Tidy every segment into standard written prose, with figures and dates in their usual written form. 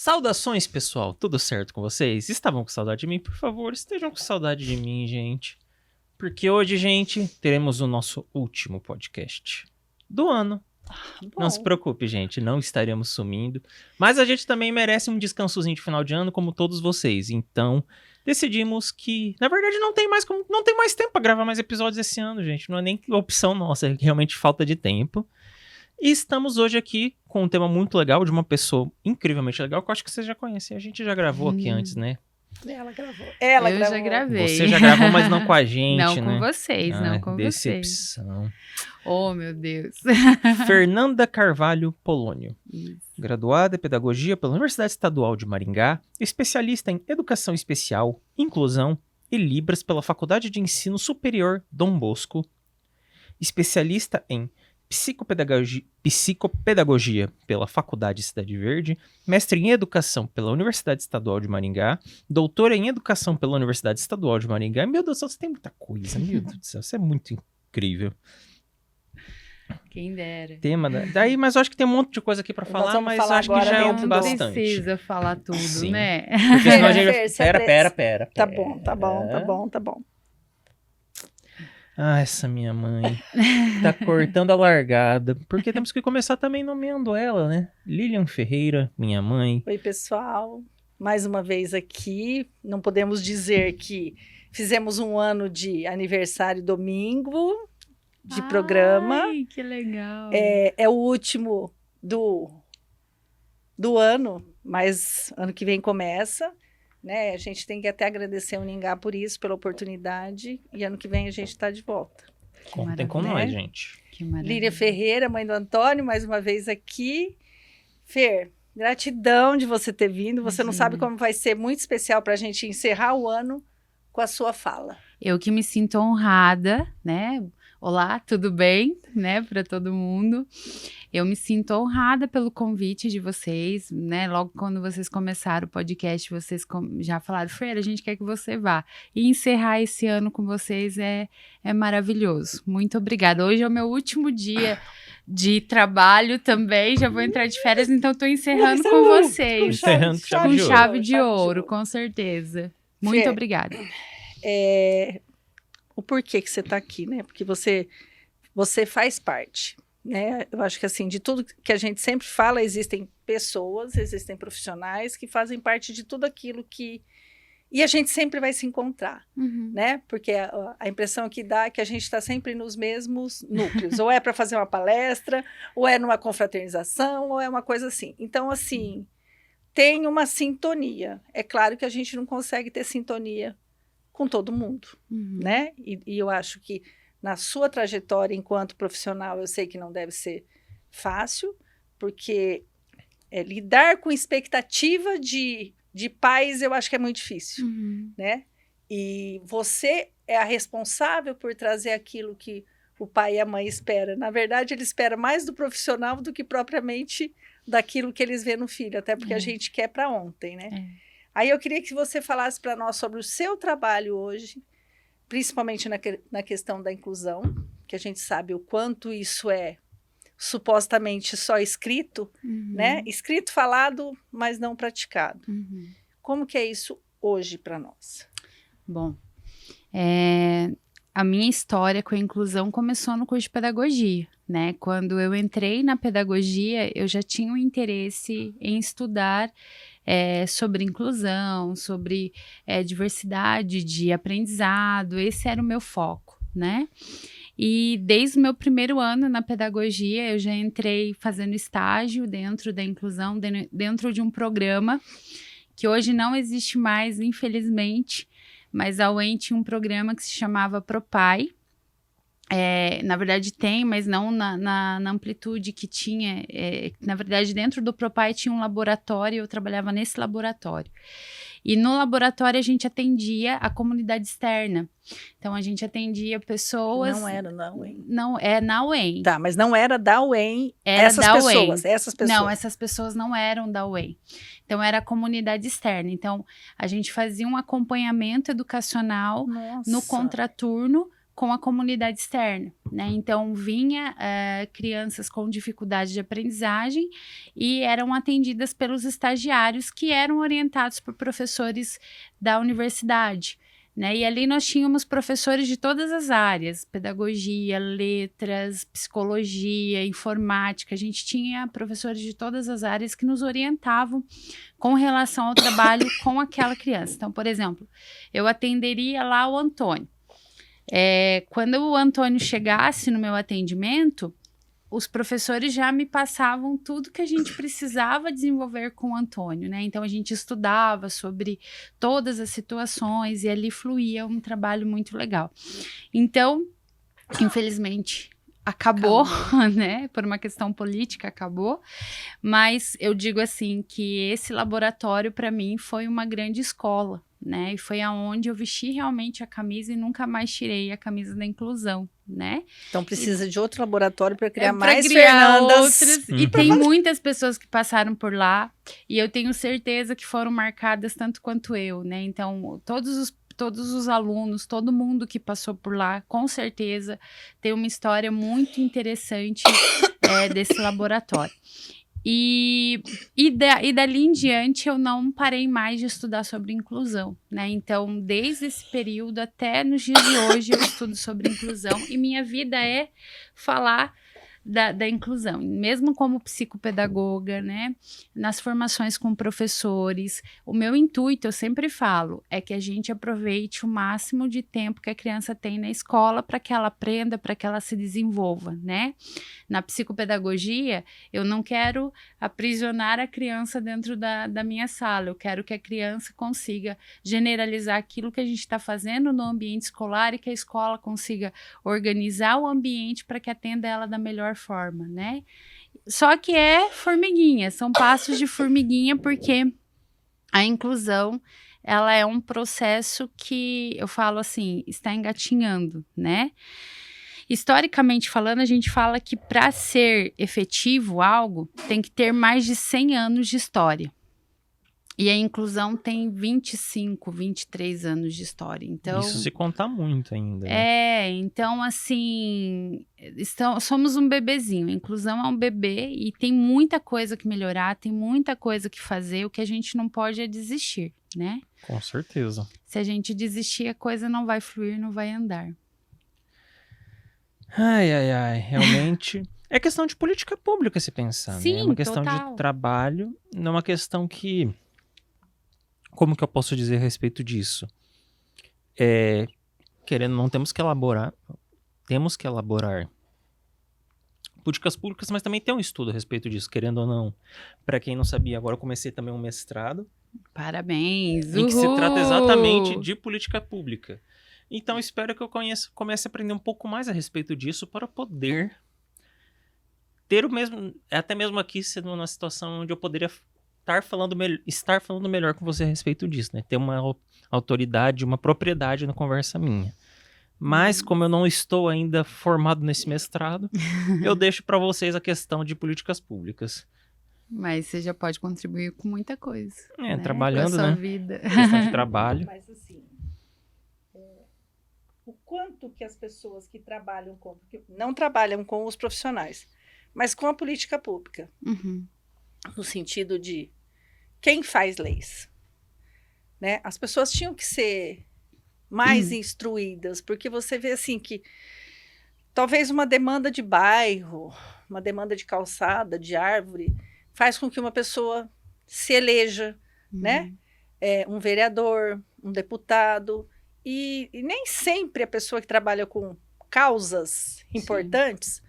Saudações, pessoal. Tudo certo com vocês? Estavam com saudade de mim? Por favor, estejam com saudade de mim, gente. Porque hoje, gente, teremos o nosso último podcast do ano. Bom. Não se preocupe, gente, não estaremos sumindo. Mas a gente também merece um descansozinho de final de ano, como todos vocês. Então, decidimos que, na verdade, não tem mais tempo para gravar mais episódios esse ano, gente. Não é nem opção nossa, é realmente falta de tempo. E estamos hoje aqui com um tema muito legal, de uma pessoa incrivelmente legal, que eu acho que vocês já conhecem. A gente já gravou aqui antes, né? Ela gravou. Eu já gravei. Você já gravou, mas não com a gente, não né? com vocês, não com decepção. vocês. Oh, meu Deus. Fernanda Carvalho Polônio. Isso. Graduada em Pedagogia pela Universidade Estadual de Maringá, especialista em Educação Especial, Inclusão e Libras pela Faculdade de Ensino Superior Dom Bosco, especialista em Psicopedagogia pela Faculdade Cidade Verde, mestre em Educação pela Universidade Estadual de Maringá, doutora em Educação pela Universidade Estadual de Maringá. Meu Deus do céu, você tem muita coisa, meu Deus do céu, isso é muito incrível. Quem dera. Daí, mas eu acho que tem um monte de coisa aqui pra falar, mas falar acho que já é dentro um do- bastante. Não precisa falar tudo, Sim. né? Porque senão a gente Fer, vai... você é Pera. Tá bom. Ah, essa minha mãe tá cortando a largada, porque temos que começar também nomeando ela, né? Lilian Ferreira, minha mãe. Oi, pessoal. Mais uma vez aqui. Não podemos dizer que fizemos um ano de aniversário domingo de programa. Ai, que legal. É o último do ano, mas ano que vem começa, né? A gente tem que até agradecer ao Ningá por isso, pela oportunidade, e ano que vem a gente está de volta. Contem com maravilha. nós, gente. Que maravilha. Líria Ferreira, mãe do Antônio, mais uma vez aqui. Fer, gratidão de você ter vindo. Você não Imagina. sabe como vai ser muito especial para a gente encerrar o ano com a sua fala. Eu que me sinto honrada, né? Olá, tudo bem, né, para todo mundo. Eu me sinto honrada pelo convite de vocês, né? Logo quando vocês começaram o podcast, vocês já falaram, Fer, a gente quer que você vá. E encerrar esse ano com vocês é maravilhoso. Muito obrigada. Hoje é o meu último dia de trabalho também, já vou entrar de férias, então estou encerrando com vocês. Encerrando Com chave de ouro. ouro, com certeza. Muito Fer, obrigada. O porquê que você está aqui, né? Porque você faz parte, né? Eu acho que assim, de tudo que a gente sempre fala, existem pessoas, existem profissionais que fazem parte de tudo aquilo que... E a gente sempre vai se encontrar, Uhum. né? Porque a impressão que dá é que a gente está sempre nos mesmos núcleos. Ou é para fazer uma palestra, ou é numa confraternização, ou é uma coisa assim. Então, assim, tem uma sintonia. É claro que a gente não consegue ter sintonia com todo mundo, Uhum. né? E eu acho que na sua trajetória enquanto profissional, eu sei que não deve ser fácil, porque lidar com expectativa de pais, eu acho que é muito difícil, Uhum. né? E você é a responsável por trazer aquilo que o pai e a mãe esperam. Na verdade, ele espera mais do profissional do que propriamente daquilo que eles vêem no filho, até porque a gente quer para ontem, né? Aí eu queria que você falasse para nós sobre o seu trabalho hoje, principalmente na questão da inclusão, que a gente sabe o quanto isso é supostamente só escrito, Uhum. né? Escrito, falado, mas não praticado. Uhum. Como que é isso hoje para nós? Bom, a minha história com a inclusão começou no curso de pedagogia, né? Quando eu entrei na pedagogia, eu já tinha um interesse em estudar sobre inclusão, sobre diversidade de aprendizado, esse era o meu foco, né? E desde o meu primeiro ano na pedagogia, eu já entrei fazendo estágio dentro da inclusão, dentro de um programa que hoje não existe mais, infelizmente, mas a UEM tinha um programa que se chamava ProPai. Na verdade tem, mas não na amplitude que tinha. Na verdade, dentro do ProPai tinha um laboratório e eu trabalhava nesse laboratório. E no laboratório a gente atendia a comunidade externa. Então, a gente atendia pessoas... Não era na UEM. Não, é na UEM. Tá, mas não era da UEM Era essas da pessoas, UEM. essas pessoas. Não, essas pessoas não eram da UEM. Então, era a comunidade externa. Então, a gente fazia um acompanhamento educacional Nossa. no contraturno com a comunidade externa, né? Então, vinha crianças com dificuldade de aprendizagem e eram atendidas pelos estagiários que eram orientados por professores da universidade, né? E ali nós tínhamos professores de todas as áreas, pedagogia, letras, psicologia, informática. A gente tinha professores de todas as áreas que nos orientavam com relação ao trabalho com aquela criança. Então, por exemplo, eu atenderia lá o Antônio. Quando o Antônio chegasse no meu atendimento, os professores já me passavam tudo que a gente precisava desenvolver com o Antônio, né? Então, a gente estudava sobre todas as situações e ali fluía um trabalho muito legal. Então, infelizmente, acabou, né? Por uma questão política, acabou. Mas eu digo assim, que esse laboratório, para mim, foi uma grande escola, né? E foi aonde eu vesti realmente a camisa e nunca mais tirei a camisa da inclusão, né? Então precisa de outro laboratório para criar pra mais criar Fernandas. outras. E tem muitas pessoas que passaram por lá e eu tenho certeza que foram marcadas tanto quanto eu, né? Então, todos os alunos, todo mundo que passou por lá, com certeza tem uma história muito interessante desse laboratório. E dali em diante eu não parei mais de estudar sobre inclusão, né? Então, desde esse período até nos dias de hoje eu estudo sobre inclusão e minha vida é falar da inclusão, mesmo como psicopedagoga, né? Nas formações com professores, o meu intuito, eu sempre falo, é que a gente aproveite o máximo de tempo que a criança tem na escola para que ela aprenda, para que ela se desenvolva, né? Na psicopedagogia, eu não quero aprisionar a criança dentro da minha sala, eu quero que a criança consiga generalizar aquilo que a gente está fazendo no ambiente escolar e que a escola consiga organizar o ambiente para que atenda ela da melhor forma, né? Só que é formiguinha, são passos de formiguinha, porque a inclusão, ela é um processo que, eu falo assim, está engatinhando, né? Historicamente falando, a gente fala que para ser efetivo algo, tem que ter mais de 100 anos de história. E a inclusão tem 25, 23 anos de história. Então, isso se conta muito ainda. Né? Então, assim, somos um bebezinho. A inclusão é um bebê e tem muita coisa que melhorar, tem muita coisa que fazer. O que a gente não pode é desistir, né? Com certeza. Se a gente desistir, a coisa não vai fluir, não vai andar. Realmente... É questão de política pública se pensar, Sim, né? É uma questão total. de trabalho, não é uma questão que... Como que eu posso dizer a respeito disso? Querendo, não temos que elaborar políticas públicas, mas também tem um estudo a respeito disso, querendo ou não. Para quem não sabia, agora eu comecei também um mestrado. Parabéns! Em que se trata exatamente de política pública. Então, espero que eu comece a aprender um pouco mais a respeito disso para poder ter o mesmo... Até mesmo aqui, sendo uma situação onde eu poderia... estar falando melhor com você a respeito disso, né? Ter uma autoridade, uma propriedade na conversa minha. Mas, como eu não estou ainda formado nesse mestrado, eu deixo para vocês a questão de políticas públicas. Mas você já pode contribuir com muita coisa. Né? Trabalhando, com a sua né? vida. Questão de trabalho. Mas, assim, o quanto que as pessoas que trabalham porque não trabalham com os profissionais, mas com a política pública, no sentido de quem faz leis, né? As pessoas tinham que ser mais instruídas, porque você vê assim que talvez uma demanda de bairro, uma demanda de calçada, de árvore, faz com que uma pessoa se eleja, né? Um vereador, um deputado, e nem sempre a pessoa que trabalha com causas importantes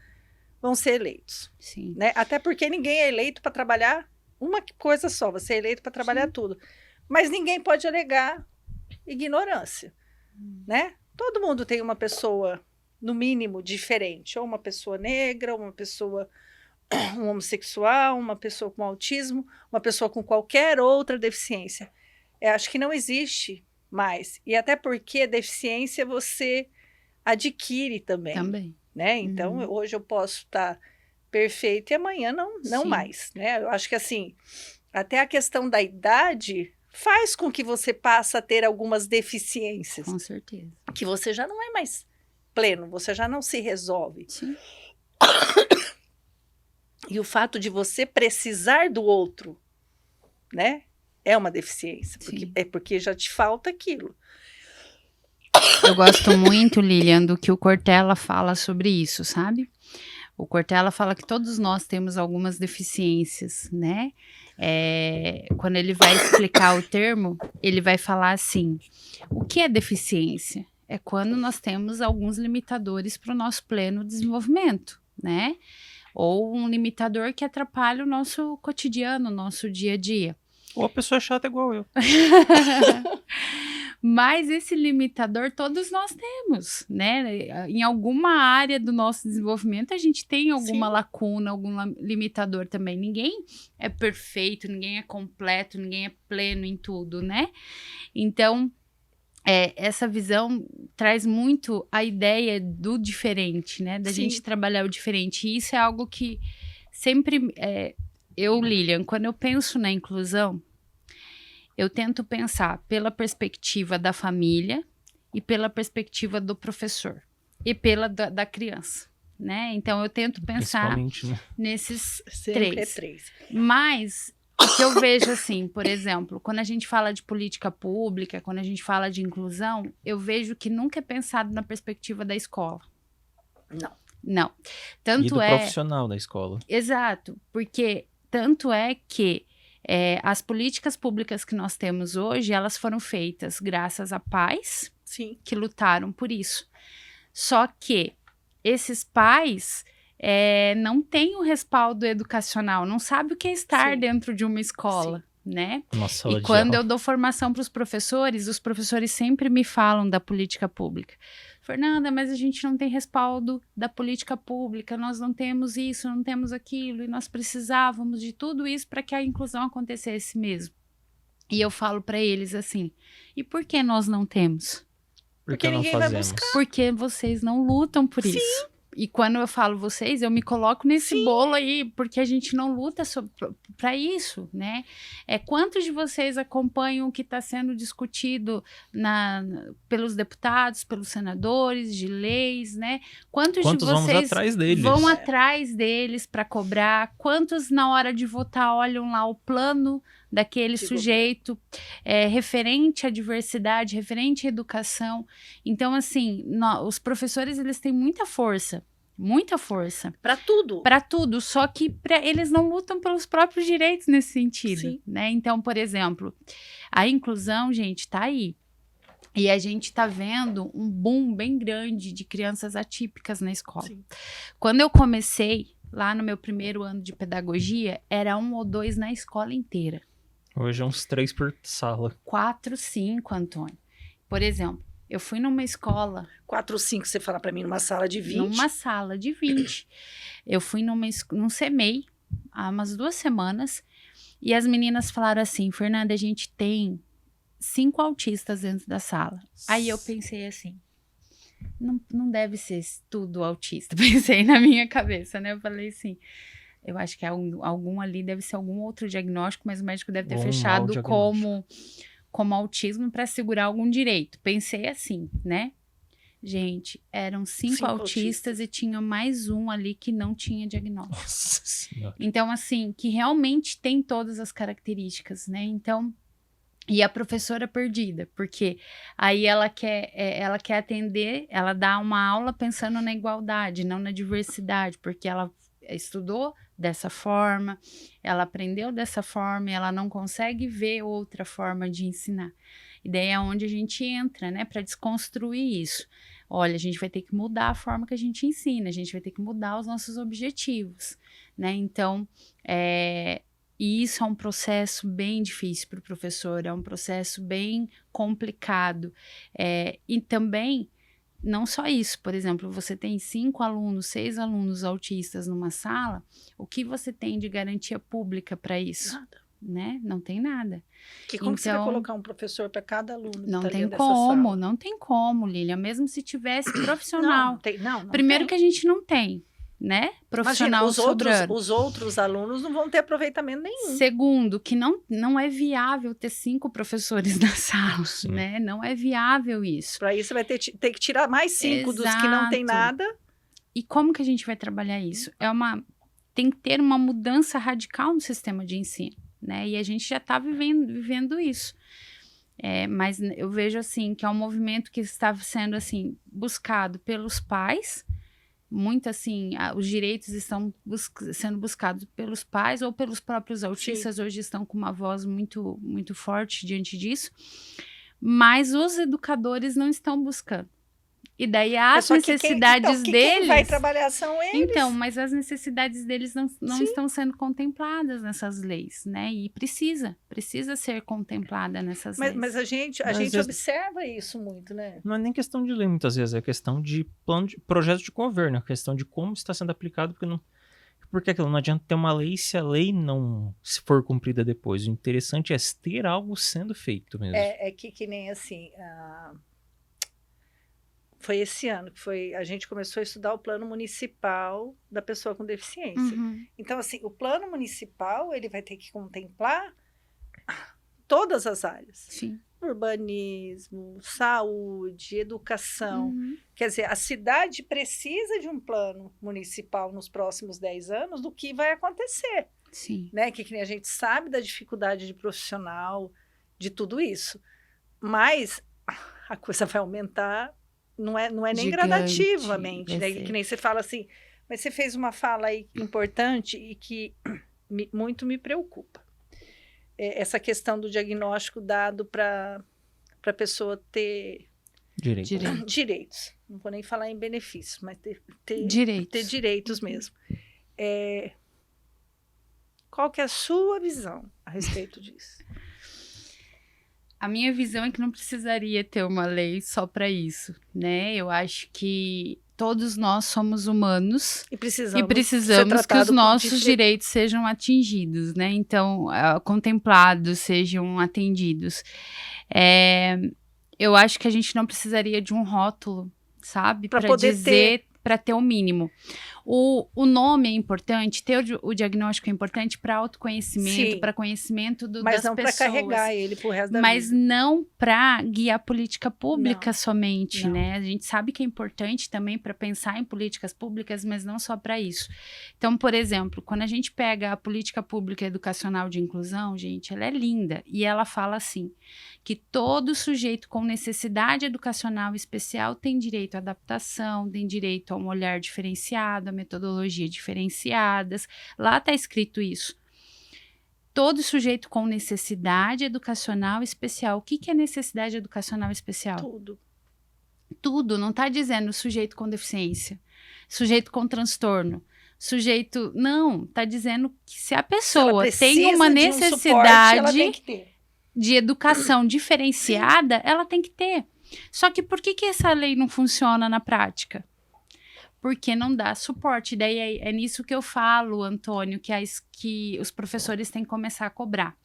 vão ser eleitos. Sim. Né? Até porque ninguém é eleito para trabalhar uma coisa só, você é eleito para trabalhar tudo. Mas ninguém pode alegar ignorância, né? Todo mundo tem uma pessoa, no mínimo, diferente. Ou uma pessoa negra, ou uma pessoa um homossexual, uma pessoa com autismo, uma pessoa com qualquer outra deficiência. Acho que não existe mais. E até porque deficiência você adquire também. Né? Então, hoje eu posso estar perfeito e amanhã não mais, né? Eu acho que, assim, até a questão da idade faz com que você passe a ter algumas deficiências. Com certeza. Que você já não é mais pleno, você já não se resolve. Sim. E o fato de você precisar do outro, né? É uma deficiência, porque já te falta aquilo. Eu gosto muito, Lilian, do que o Cortella fala sobre isso, sabe? O Cortella fala que todos nós temos algumas deficiências, né? Quando ele vai explicar o termo, ele vai falar assim, o que é deficiência? É quando nós temos alguns limitadores para o nosso pleno desenvolvimento, né? Ou um limitador que atrapalha o nosso cotidiano, o nosso dia a dia. Ou a pessoa é chata igual eu. Mas esse limitador todos nós temos, né? Em alguma área do nosso desenvolvimento a gente tem alguma lacuna, algum limitador também. Ninguém é perfeito, ninguém é completo, ninguém é pleno em tudo, né? Então, essa visão traz muito a ideia do diferente, né? Da gente trabalhar o diferente. E isso é algo que sempre... Lilian, quando eu penso na inclusão, eu tento pensar pela perspectiva da família e pela perspectiva do professor e pela da criança, né? Então, eu tento pensar nesses três. Mas, o que eu vejo assim, por exemplo, quando a gente fala de política pública, quando a gente fala de inclusão, eu vejo que nunca é pensado na perspectiva da escola. Não. Tanto e do profissional da escola. Exato, porque tanto é que as políticas públicas que nós temos hoje, elas foram feitas graças a pais que lutaram por isso. Só que esses pais não têm o respaldo educacional, não sabem o que é estar dentro de uma escola, né? E quando eu dou formação para os professores sempre me falam da política pública. Fernanda, mas a gente não tem respaldo da política pública, nós não temos isso, não temos aquilo, e nós precisávamos de tudo isso para que a inclusão acontecesse mesmo. E eu falo para eles assim, e por que nós não temos? Porque não fazemos. Porque vocês não lutam por isso. E quando eu falo vocês, eu me coloco nesse bolo aí, porque a gente não luta para isso, né? Quantos de vocês acompanham o que está sendo discutido pelos deputados, pelos senadores, de leis, né? Quantos de vocês vão atrás deles para cobrar? Quantos, na hora de votar, olham lá o plano daquele sujeito referente à diversidade, referente à educação? Então, assim, os professores, eles têm muita força para tudo, só que eles não lutam pelos próprios direitos nesse sentido, né? Então, por exemplo, a inclusão, gente, tá aí. E a gente tá vendo um boom bem grande de crianças atípicas na escola. Quando eu comecei, lá no meu primeiro ano de pedagogia, era 1 ou 2 na escola inteira. Hoje é uns 3 por sala. 4, 5, Antônio. Por exemplo, eu fui numa escola... 4 ou 5, você fala para mim, numa sala de 20? Numa sala de 20. Eu fui num CEMEI, há umas 2 semanas, e as meninas falaram assim, Fernanda, a gente tem 5 autistas dentro da sala. Aí eu pensei assim, não deve ser tudo autista. Pensei na minha cabeça, né? Eu falei assim... Eu acho que algum ali deve ser algum outro diagnóstico, mas o médico deve ter fechado como autismo para segurar algum direito. Pensei assim, né? Gente, eram 5 autistas e tinha mais um ali que não tinha diagnóstico. Nossa Senhora. Então, assim, que realmente tem todas as características, né? Então, e a professora perdida, porque aí ela quer atender, ela dá uma aula pensando na igualdade, não na diversidade, porque ela estudou dessa forma, ela aprendeu dessa forma e ela não consegue ver outra forma de ensinar. E daí é onde a gente entra, né, para desconstruir isso. Olha, a gente vai ter que mudar a forma que a gente ensina, a gente vai ter que mudar os nossos objetivos, né? Então, e isso é um processo bem difícil para o professor, é um processo bem complicado. E também, não só isso, por exemplo, você tem 5 alunos, 6 alunos autistas numa sala, o que você tem de garantia pública para isso? Nada. Né? Não tem nada. Como você vai colocar um professor para cada aluno? Não tem como, não tem como, Lilian, mesmo se tivesse profissional. Primeiro que a gente não tem, né, profissional Imagina, os outros alunos não vão ter aproveitamento nenhum. Segundo, que não é viável ter 5 professores na sala, né? Não é viável isso. Para isso, você vai ter que tirar mais 5 dos que não tem nada. E como que a gente vai trabalhar isso? Tem que ter uma mudança radical no sistema de ensino, né? E a gente já está vivendo isso. Mas eu vejo, assim, que é um movimento que está sendo, assim, buscado pelos pais. Muito, assim, os direitos estão sendo buscados pelos pais ou pelos próprios autistas. Sim. Hoje estão com uma voz muito, muito forte diante disso. Mas os educadores não estão buscando. E daí as necessidades deles... Quem vai trabalhar são eles. Então, mas as necessidades deles não estão sendo contempladas nessas leis, né? E precisa ser contemplada nessas leis. Mas a gente observa isso muito, né? Não é nem questão de lei, muitas vezes, é questão de projeto de governo, é questão de como está sendo aplicado, porque aquilo não adianta ter uma lei se a lei não se for cumprida depois. O interessante é ter algo sendo feito mesmo. Que nem assim... Foi esse ano que a gente começou a estudar o plano municipal da pessoa com deficiência. Uhum. Então, assim, o plano municipal, ele vai ter que contemplar todas as áreas. Sim. Urbanismo, saúde, educação. Uhum. Quer dizer, a cidade precisa de um plano municipal nos próximos 10 anos do que vai acontecer. Sim. Né? Que a gente sabe da dificuldade de profissional, de tudo isso. Mas a coisa vai aumentar... Não é nem gigante, gradativamente, né? Que nem você fala assim, mas você fez uma fala aí importante e que muito me preocupa. Essa questão do diagnóstico dado para a pessoa ter direitos. Não vou nem falar em benefícios, mas ter direitos mesmo. Qual que é a sua visão a respeito disso? A minha visão é que não precisaria ter uma lei só para isso, né? Eu acho que todos nós somos humanos e precisamos que os nossos direitos sejam atingidos, né? Então, contemplados, sejam atendidos. Eu acho que a gente não precisaria de um rótulo, sabe? Para dizer, para ter o mínimo. O nome é importante, ter o diagnóstico é importante para autoconhecimento, para conhecimento das pessoas. Mas não para carregar ele pro resto da vida. Mas não para guiar política pública somente, né? A gente sabe que é importante também para pensar em políticas públicas, mas não só para isso. Então, por exemplo, quando a gente pega a política pública educacional de inclusão, gente, ela é linda. E ela fala assim, que todo sujeito com necessidade educacional especial tem direito à adaptação, tem direito a um olhar diferenciado, a metodologia diferenciadas. Lá está escrito isso. Todo sujeito com necessidade educacional especial. O que é necessidade educacional especial? Tudo. Não está dizendo sujeito com deficiência, sujeito com transtorno, sujeito... Não, está dizendo que se a pessoa tem uma necessidade de educação diferenciada, ela tem que ter. Só que por que essa lei não funciona na prática? Porque não dá suporte. Daí é nisso que eu falo, Antônio, que os professores têm que começar a cobrar.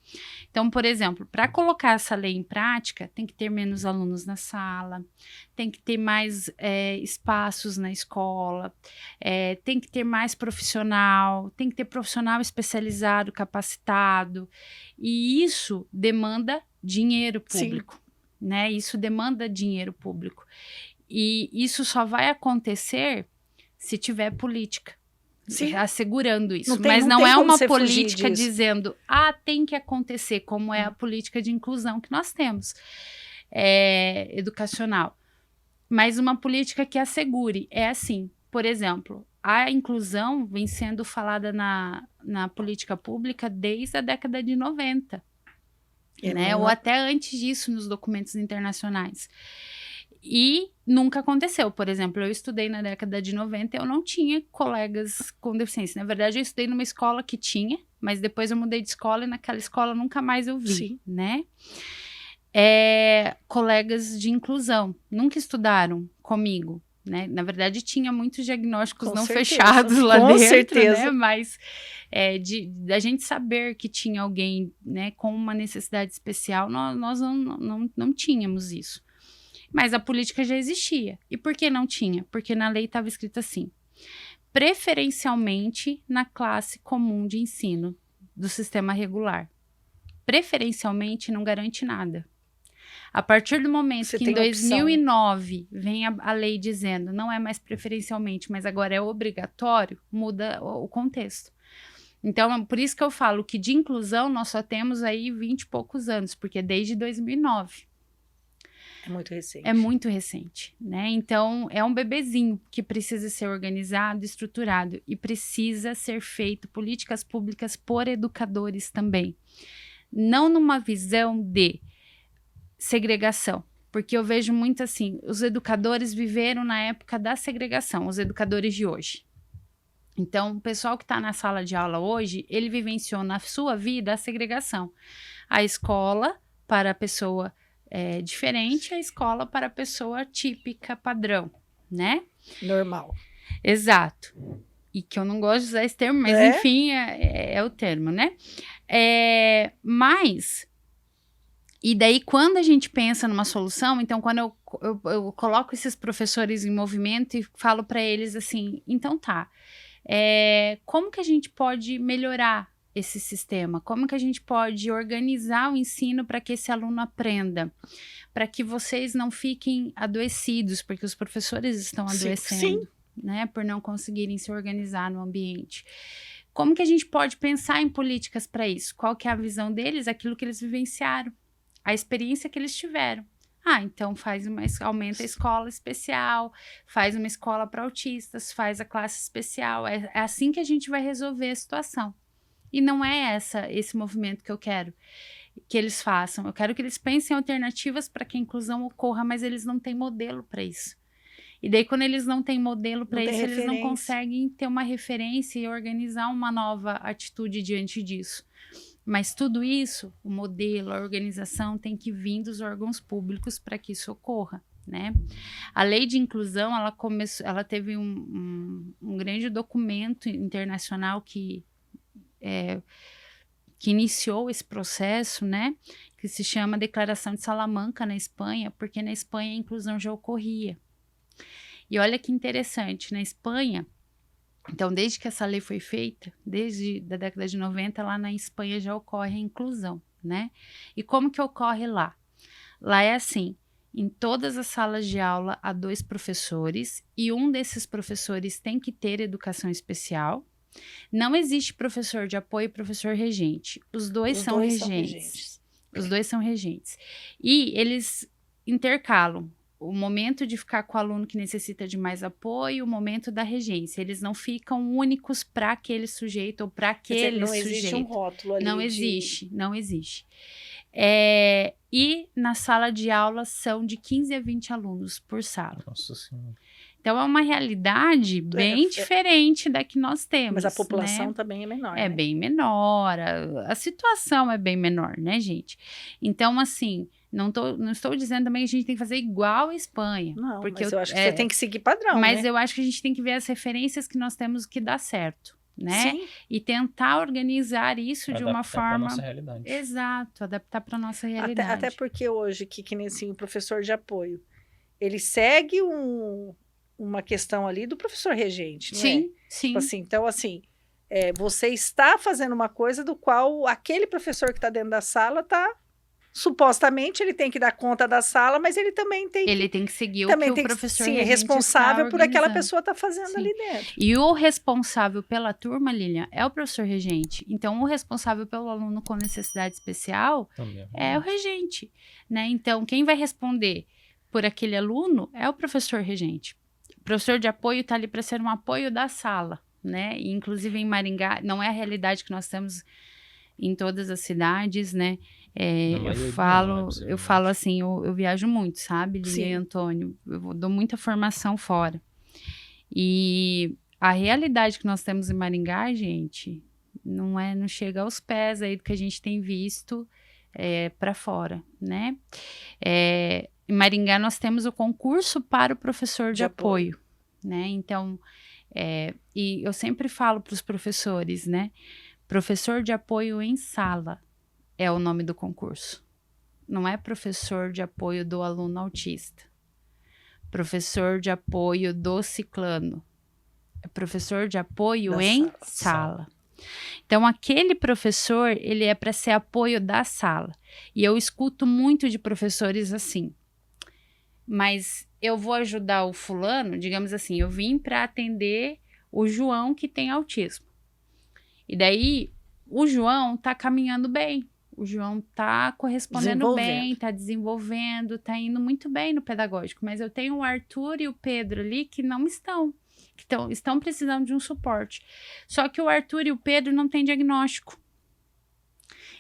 Então, por exemplo, para colocar essa lei em prática, tem que ter menos alunos na sala, tem que ter mais espaços na escola, tem que ter mais profissional, tem que ter profissional especializado, capacitado. E isso demanda dinheiro público, né? Isso demanda dinheiro público. E isso só vai acontecer se tiver política assegurando isso. Mas não é uma política dizendo, tem que acontecer, como é a política de inclusão que nós temos, educacional. Mas uma política que assegure. É assim, por exemplo, a inclusão vem sendo falada na política pública desde a década de 90, né? Ou até antes disso nos documentos internacionais. E nunca aconteceu. Por exemplo, eu estudei na década de 90, eu não tinha colegas com deficiência. Na verdade, eu estudei numa escola que tinha, mas depois eu mudei de escola e naquela escola nunca mais eu vi, né? Colegas de inclusão, nunca estudaram comigo, né? Na verdade, tinha muitos diagnósticos fechados lá dentro, certeza. Né? Mas da gente saber que tinha alguém, né, com uma necessidade especial, nós não tínhamos isso. Mas a política já existia. E por que não tinha? Porque na lei estava escrito assim: preferencialmente na classe comum de ensino do sistema regular. Preferencialmente não garante nada. A partir do momento que em 2009 vem a lei dizendo não é mais preferencialmente, mas agora é obrigatório, muda o contexto. Então, por isso que eu falo que de inclusão nós só temos aí 20 e poucos anos, porque é desde 2009. É muito recente. É muito recente, né? Então, é um bebezinho que precisa ser organizado, estruturado e precisa ser feito políticas públicas por educadores também. Não numa visão de segregação, porque eu vejo muito assim, os educadores viveram na época da segregação, os educadores de hoje. Então, o pessoal que está na sala de aula hoje, ele vivenciou na sua vida a segregação. A escola para a pessoa diferente, a escola para a pessoa típica, padrão, né? Normal. Exato. E que eu não gosto de usar esse termo, mas enfim, é o termo, né? Mas, e daí quando a gente pensa numa solução, então quando eu coloco esses professores em movimento e falo para eles assim, então tá, como que a gente pode melhorar esse sistema? Como que a gente pode organizar o ensino para que esse aluno aprenda? Para que vocês não fiquem adoecidos, porque os professores estão adoecendo, sim. Né? Por não conseguirem se organizar no ambiente. Como que a gente pode pensar em políticas para isso? Qual que é a visão deles? Aquilo que eles vivenciaram, a experiência que eles tiveram. Então aumenta a escola especial, faz uma escola para autistas, faz a classe especial. É assim que a gente vai resolver a situação. E não é esse movimento que eu quero que eles façam. Eu quero que eles pensem em alternativas para que a inclusão ocorra, mas eles não têm modelo para isso. E daí, quando eles não têm modelo para isso, eles não conseguem ter uma referência e organizar uma nova atitude diante disso. Mas tudo isso, o modelo, a organização, tem que vir dos órgãos públicos para que isso ocorra, né? A lei de inclusão, ela teve um grande documento internacional que iniciou esse processo, né? Que se chama Declaração de Salamanca, na Espanha, porque na Espanha a inclusão já ocorria. E olha que interessante, na Espanha, então desde que essa lei foi feita, desde a década de 90, lá na Espanha já ocorre a inclusão, né? E como que ocorre lá? Lá é assim, em todas as salas de aula há 2 professores e um desses professores tem que ter educação especial. Não existe professor de apoio e professor regente. Os dois são regentes. Os dois são regentes. E eles intercalam o momento de ficar com o aluno que necessita de mais apoio, o momento da regência. Eles não ficam únicos para aquele sujeito ou para aquele sujeito. Não existe um rótulo ali. Não existe. E na sala de aula são de 15 a 20 alunos por sala. Nossa Senhora. Então, é uma realidade bem diferente da que nós temos. Mas a população né? também é menor, É bem menor, a situação é bem menor, né, gente? Então, assim, não estou dizendo também que a gente tem que fazer igual a Espanha. Não, porque mas eu acho que você tem que seguir padrão, Mas eu acho que a gente tem que ver as referências que nós temos que dar certo, né? Sim. E tentar organizar isso de uma forma... Adaptar para nossa realidade. Exato, adaptar para nossa realidade. Até porque hoje, que nem assim, o professor de apoio, ele segue uma questão ali do professor regente, não sim, é? Sim. Tipo assim, então, assim, você está fazendo uma coisa do qual aquele professor que está dentro da sala está... Supostamente ele tem que dar conta da sala, mas ele também tem que seguir o que o professor sim, é responsável por aquela pessoa estar fazendo ali dentro. E o responsável pela turma, Lilian, é o professor regente. Então, o responsável pelo aluno com necessidade especial é o regente, né? Então, quem vai responder por aquele aluno é o professor regente. O professor de apoio está ali para ser um apoio da sala, né? E, inclusive em Maringá, não é a realidade que nós temos em todas as cidades, né? Eu falo assim, eu viajo muito, sabe, Lilian e Antônio? Eu dou muita formação fora. E a realidade que nós temos em Maringá, gente, não chega aos pés aí do que a gente tem visto para fora, né? Em Maringá nós temos o concurso para o professor de apoio, né? Então, e eu sempre falo para os professores, né? Professor de apoio em sala é o nome do concurso. Não é professor de apoio do aluno autista. Professor de apoio do ciclano. é professor de apoio Da em sala. sala. Então, aquele professor, ele é para ser apoio da sala. E eu escuto muito de professores assim. Mas eu vou ajudar o fulano, digamos assim, eu vim para atender o João que tem autismo. E daí, o João tá caminhando bem. O João tá correspondendo bem, tá desenvolvendo, tá indo muito bem no pedagógico. Mas eu tenho o Arthur e o Pedro ali que não estão. Que estão precisando de um suporte. Só que o Arthur e o Pedro não têm diagnóstico.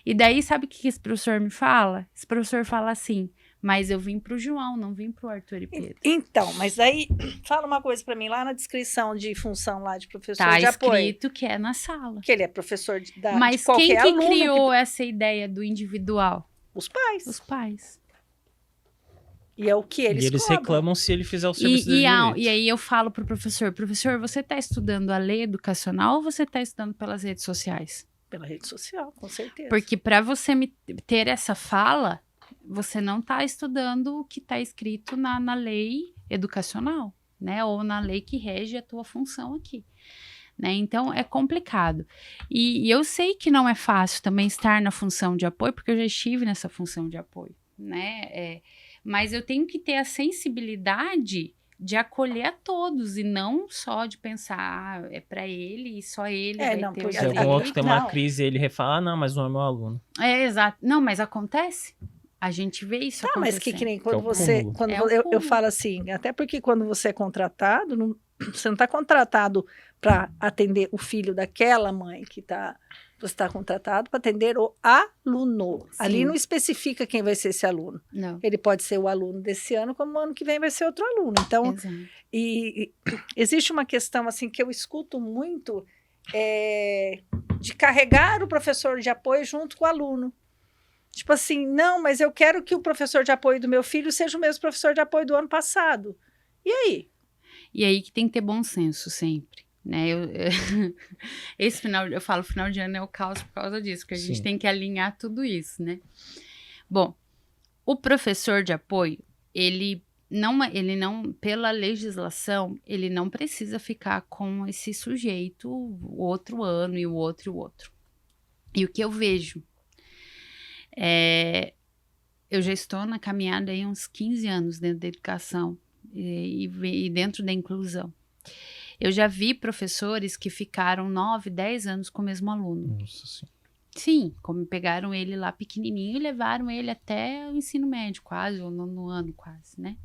E daí, sabe o que esse professor me fala? Esse professor fala assim, mas eu vim pro João, não vim pro Arthur e Pedro. Então, mas aí, fala uma coisa para mim, lá na descrição de função lá de professor Tá de apoio. escrito que é na sala. Que ele é professor de Mas qualquer quem que aluno. criou essa ideia do individual? Os pais. Os pais. E é o que eles E eles cobram. reclamam se ele fizer o serviço dele E direito. aí eu falo pro professor, você está estudando a lei educacional ou você está estudando pelas redes sociais? Pela rede social, com certeza. Porque para você ter essa fala, você não está estudando o que está escrito na lei educacional, né? Ou na lei que rege a tua função aqui. Né? Então, é complicado. E eu sei que não é fácil também estar na função de apoio, porque eu já estive nessa função de apoio, né? Mas eu tenho que ter a sensibilidade de acolher a todos e não só de pensar, é para ele e só ele vai ter o Se algum direito. outro tem uma crise, ele refala, não, mas não é meu aluno. Exato. Não, mas acontece. A gente vê isso acontecendo. Mas que nem quando É o você... cúmulo. Quando É o eu cúmulo. falo assim, até porque quando você é contratado, você não está contratado para atender o filho daquela mãe que está... Você está contratado para atender o aluno. Sim. Ali não especifica quem vai ser esse aluno. Não. Ele pode ser o aluno desse ano, como o ano que vem vai ser outro aluno. Então, Exato. e existe uma questão assim que eu escuto muito de carregar o professor de apoio junto com o aluno. Tipo assim, não, mas eu quero que o professor de apoio do meu filho seja o mesmo professor de apoio do ano passado. E aí? E aí que tem que ter bom senso sempre. Né? Esse final de ano é o caos por causa disso, porque a gente tem que alinhar tudo isso, né? Bom, o professor de apoio, ele não, pela legislação, ele não precisa ficar com esse sujeito o outro ano e o outro e o outro. E o que eu vejo eu já estou na caminhada aí uns 15 anos dentro da educação e dentro da inclusão. Eu já vi professores que ficaram 9, 10 anos com o mesmo aluno. Nossa Senhora. Sim, como pegaram ele lá pequenininho e levaram ele até o ensino médio quase, ou no ano quase, né?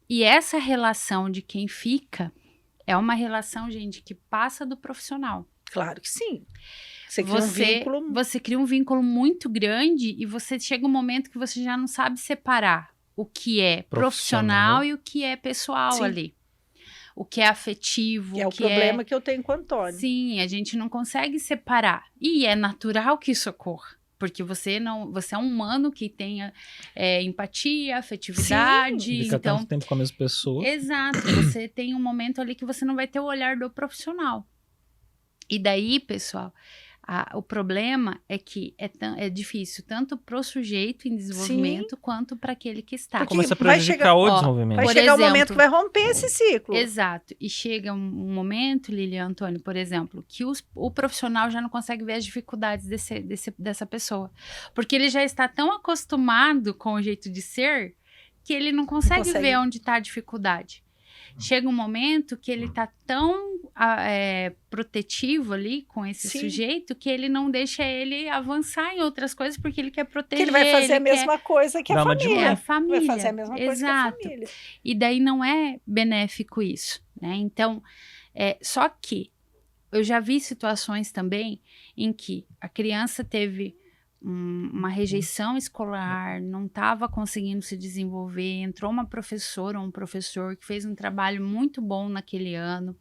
E essa relação de quem fica é uma relação, gente, que passa do profissional. Claro que sim. Você cria um vínculo... Você cria um vínculo muito grande e você chega um momento que você já não sabe separar o que é profissional e o que é pessoal Sim. ali. O que é afetivo. Que é o problema que eu tenho com o Antônio. Sim, a gente não consegue separar. E é natural que isso ocorra. Porque você é um humano que tenha empatia, afetividade. Sim. Fica Então, tanto tempo com a mesma pessoa. exato. Você tem um momento ali que você não vai ter o olhar do profissional. E daí, pessoal, o problema é que é difícil tanto para o sujeito em desenvolvimento quanto para aquele que está. Porque Começa a vai prejudicar chegar- o ó, desenvolvimento. Vai Por chegar um exemplo, momento que vai romper esse ciclo. Exato. E chega um momento, Lilian, Antônio, por exemplo, que o profissional já não consegue ver as dificuldades dessa pessoa. Porque ele já está tão acostumado com o jeito de ser que ele não consegue ver onde está a dificuldade. Chega um momento que ele está tão protetivo ali com esse Sim. sujeito que ele não deixa ele avançar em outras coisas porque ele quer Que proteger. ele vai fazer a ele quer- mesma coisa que a Drama de família. É a família. Vai fazer a mesma coisa Exato. que a família. E daí não é benéfico isso, né? Então, só que eu já vi situações também em que a criança teve uma rejeição escolar, não estava conseguindo se desenvolver, entrou uma professora ou um professor que fez um trabalho muito bom naquele ano,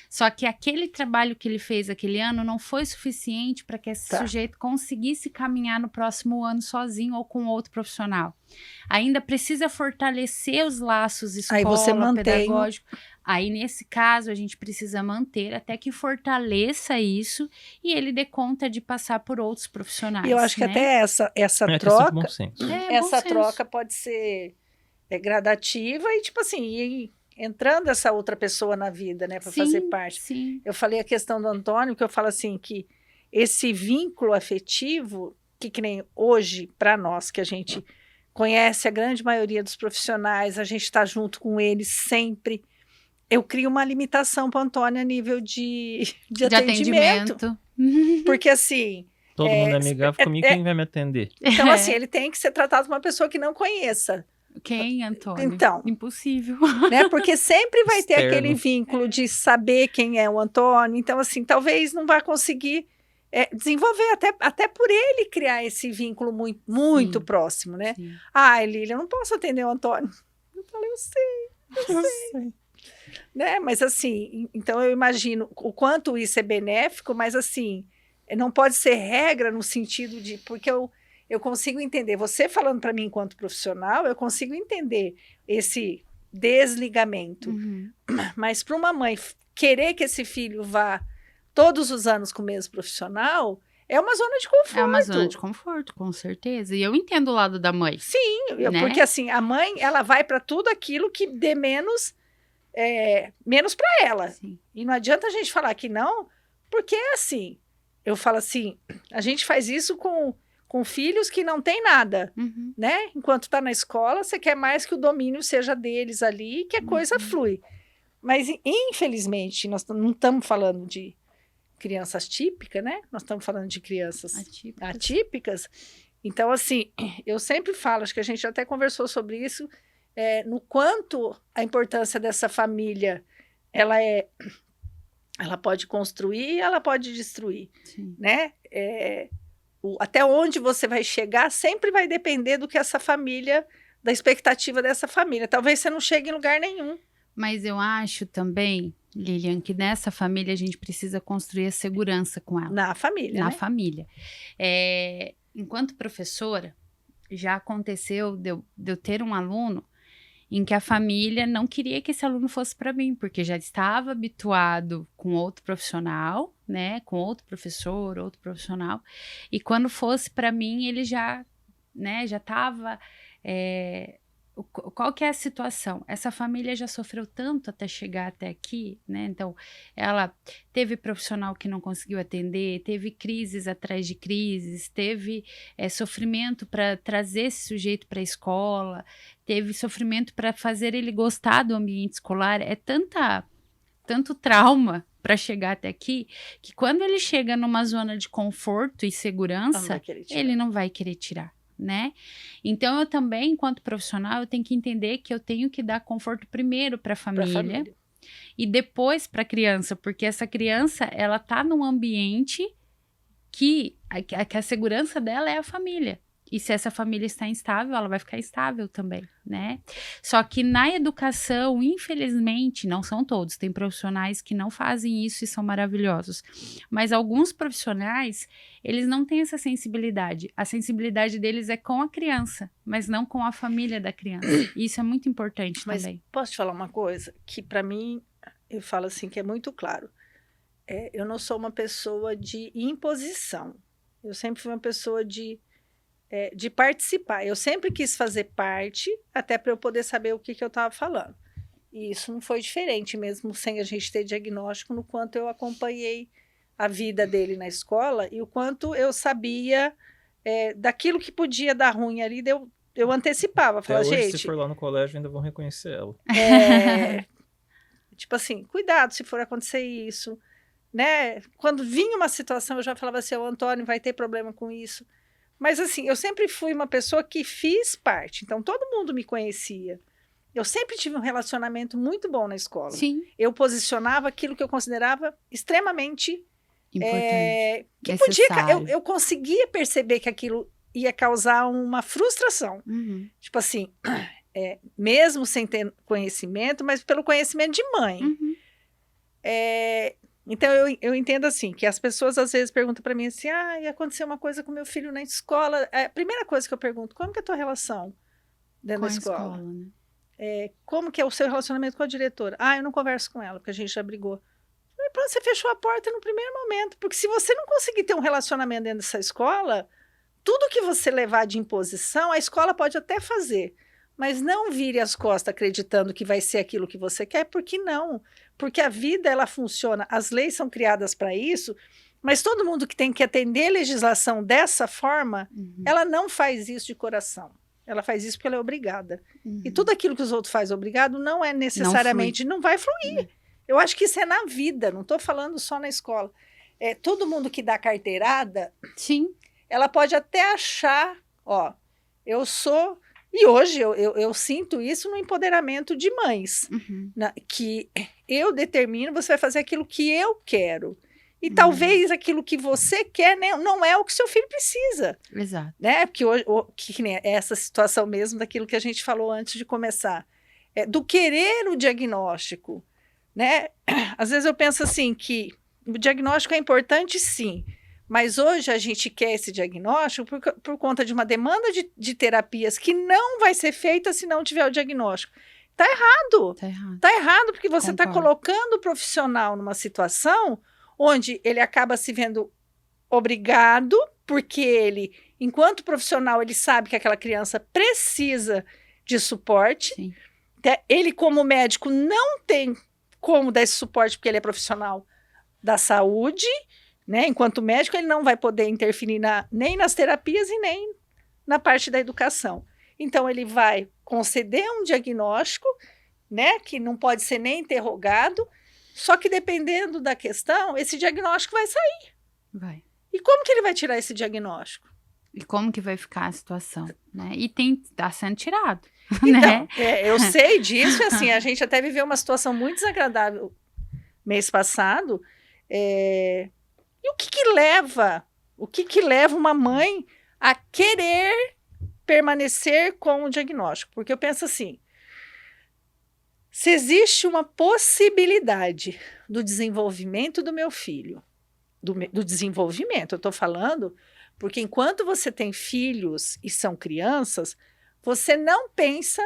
só que aquele trabalho que ele fez aquele ano não foi suficiente para que esse sujeito conseguisse caminhar no próximo ano sozinho ou com outro profissional. Ainda precisa fortalecer os laços escola, Aí você mantém. pedagógico. Aí, nesse caso, a gente precisa manter até que fortaleça isso e ele dê conta de passar por outros profissionais. E eu acho que né? até essa questão de troca, bom senso. É, bom essa senso. troca pode ser gradativa e tipo assim, entrando essa outra pessoa na vida, né, para fazer parte. Sim. Eu falei a questão do Antônio, que eu falo assim, que esse vínculo afetivo, que nem hoje, para nós, que a gente conhece a grande maioria dos profissionais, a gente está junto com eles sempre, eu crio uma limitação para o Antônio a nível de atendimento. Porque assim... Todo mundo é amigável comigo, quem vai me atender? Então, assim, ele tem que ser tratado como uma pessoa que não conheça. Quem, Antônio? Então. Impossível. Né? Porque sempre vai ter Externo. aquele vínculo de saber quem é o Antônio. Então, assim, talvez não vá conseguir desenvolver, até por ele criar esse vínculo muito Sim. próximo, né? Sim. Ah, Lília, eu não posso atender o Antônio. Eu falei, eu sei. Né? Mas, assim, então eu imagino o quanto isso é benéfico, mas, assim, não pode ser regra no sentido de... Porque eu consigo entender, você falando para mim enquanto profissional, eu consigo entender esse desligamento. Uhum. Mas para uma mãe querer que esse filho vá todos os anos com o mesmo profissional, é uma zona de conforto. É uma zona de conforto, com certeza. E eu entendo o lado da mãe. Sim, né? Porque assim, a mãe, ela vai para tudo aquilo que dê menos para ela. Sim. E não adianta a gente falar que não, porque é assim. Eu falo assim, a gente faz isso com filhos que não tem nada, Uhum. né? Enquanto está na escola, você quer mais que o domínio seja deles ali, que a coisa flui. Mas, infelizmente, nós não estamos falando de crianças típicas, né? Nós estamos falando de crianças atípicas. Então, assim, eu sempre falo, acho que a gente até conversou sobre isso, no quanto a importância dessa família, ela pode construir, ela pode destruir, Sim. né? Até onde você vai chegar sempre vai depender do que essa família, da expectativa dessa família. Talvez você não chegue em lugar nenhum. Mas eu acho também, Lilian, que nessa família a gente precisa construir a segurança com ela. Na família, Na né? família. Enquanto professora, já aconteceu de eu ter um aluno em que a família não queria que esse aluno fosse para mim, porque já estava habituado com outro profissional, né, com outro professor, outro profissional, e quando fosse para mim, ele já, né, já estava... Qual que é a situação? Essa família já sofreu tanto até chegar até aqui, né? Então, ela teve profissional que não conseguiu atender, teve crises atrás de crises, teve sofrimento para trazer esse sujeito para a escola, teve sofrimento para fazer ele gostar do ambiente escolar. É tanto trauma para chegar até aqui, que quando ele chega numa zona de conforto e segurança, ele não vai querer tirar. Né? Então, eu também, enquanto profissional, eu tenho que entender que eu tenho que dar conforto primeiro para a família e depois para a criança, porque essa criança, ela tá num ambiente que a segurança dela é a família. E se essa família está instável, ela vai ficar instável também, né? Só que na educação, infelizmente, não são todos. Tem profissionais que não fazem isso e são maravilhosos. Mas alguns profissionais, eles não têm essa sensibilidade. A sensibilidade deles é com a criança, mas não com a família da criança. E isso é muito importante também. Posso te falar uma coisa? Que para mim, eu falo assim, que é muito claro. Eu não sou uma pessoa de imposição. Eu sempre fui uma pessoa de participar. Eu sempre quis fazer parte, até para eu poder saber o que eu estava falando. E isso não foi diferente, mesmo sem a gente ter diagnóstico, no quanto eu acompanhei a vida dele na escola e o quanto eu sabia daquilo que podia dar ruim ali, eu antecipava. Falava, hoje, gente, se for lá no colégio, ainda vão reconhecer ela. Tipo assim, cuidado se for acontecer isso, né? Quando vinha uma situação, eu já falava assim, o Antônio vai ter problema com isso. Mas assim, eu sempre fui uma pessoa que fiz parte, então todo mundo me conhecia. Eu sempre tive um relacionamento muito bom na escola. Sim. Eu posicionava aquilo que eu considerava extremamente importante. Que podia, eu conseguia perceber que aquilo ia causar uma frustração. Uhum. Tipo assim, mesmo sem ter conhecimento, mas pelo conhecimento de mãe. Uhum. Então, eu entendo assim, que as pessoas às vezes perguntam para mim assim, aconteceu uma coisa com meu filho na escola. A primeira coisa que eu pergunto, como que é a tua relação dentro da escola? Né? Como que é o seu relacionamento com a diretora? Eu não converso com ela, porque a gente já brigou. E pronto, você fechou a porta no primeiro momento, porque se você não conseguir ter um relacionamento dentro dessa escola, tudo que você levar de imposição, a escola pode até fazer, Mas não vire as costas acreditando que vai ser aquilo que você quer, porque não. Porque a vida, ela funciona, as leis são criadas para isso, mas todo mundo que tem que atender a legislação dessa forma, ela não faz isso de coração. Ela faz isso porque ela é obrigada. E tudo aquilo que os outros fazem obrigado não é necessariamente, não vai fluir. Eu acho que isso é na vida, não estou falando só na escola. Todo mundo que dá carteirada, Sim. ela pode até achar, ó, eu sou... E hoje eu sinto isso no empoderamento de mães, que eu determino, você vai fazer aquilo que eu quero. E talvez aquilo que você quer, né, não é o que seu filho precisa. Exato. Né? Porque hoje, que nem essa situação mesmo daquilo que a gente falou antes de começar. Do querer o diagnóstico. Né? Às vezes eu penso assim, que o diagnóstico é importante sim, mas hoje a gente quer esse diagnóstico por conta de uma demanda de terapias que não vai ser feita se não tiver o diagnóstico. Tá errado. Tá errado porque você está colocando o profissional numa situação onde ele acaba se vendo obrigado, porque ele, enquanto profissional, ele sabe que aquela criança precisa de suporte. Sim. Ele, como médico, não tem como dar esse suporte porque ele é profissional da saúde, né? Enquanto médico, ele não vai poder interferir nem nas terapias e nem na parte da educação. Então, ele vai conceder um diagnóstico, né? Que não pode ser nem interrogado, só que dependendo da questão, esse diagnóstico vai sair. Vai. E como que ele vai tirar esse diagnóstico? E como que vai ficar a situação, né? E tá sendo tirado, então, né? Eu sei disso, e assim, a gente até viveu uma situação muito desagradável mês passado. E o que leva uma mãe a querer permanecer com o diagnóstico? Porque eu penso assim, se existe uma possibilidade do desenvolvimento do meu filho, do desenvolvimento, eu estou falando, porque enquanto você tem filhos e são crianças, você não pensa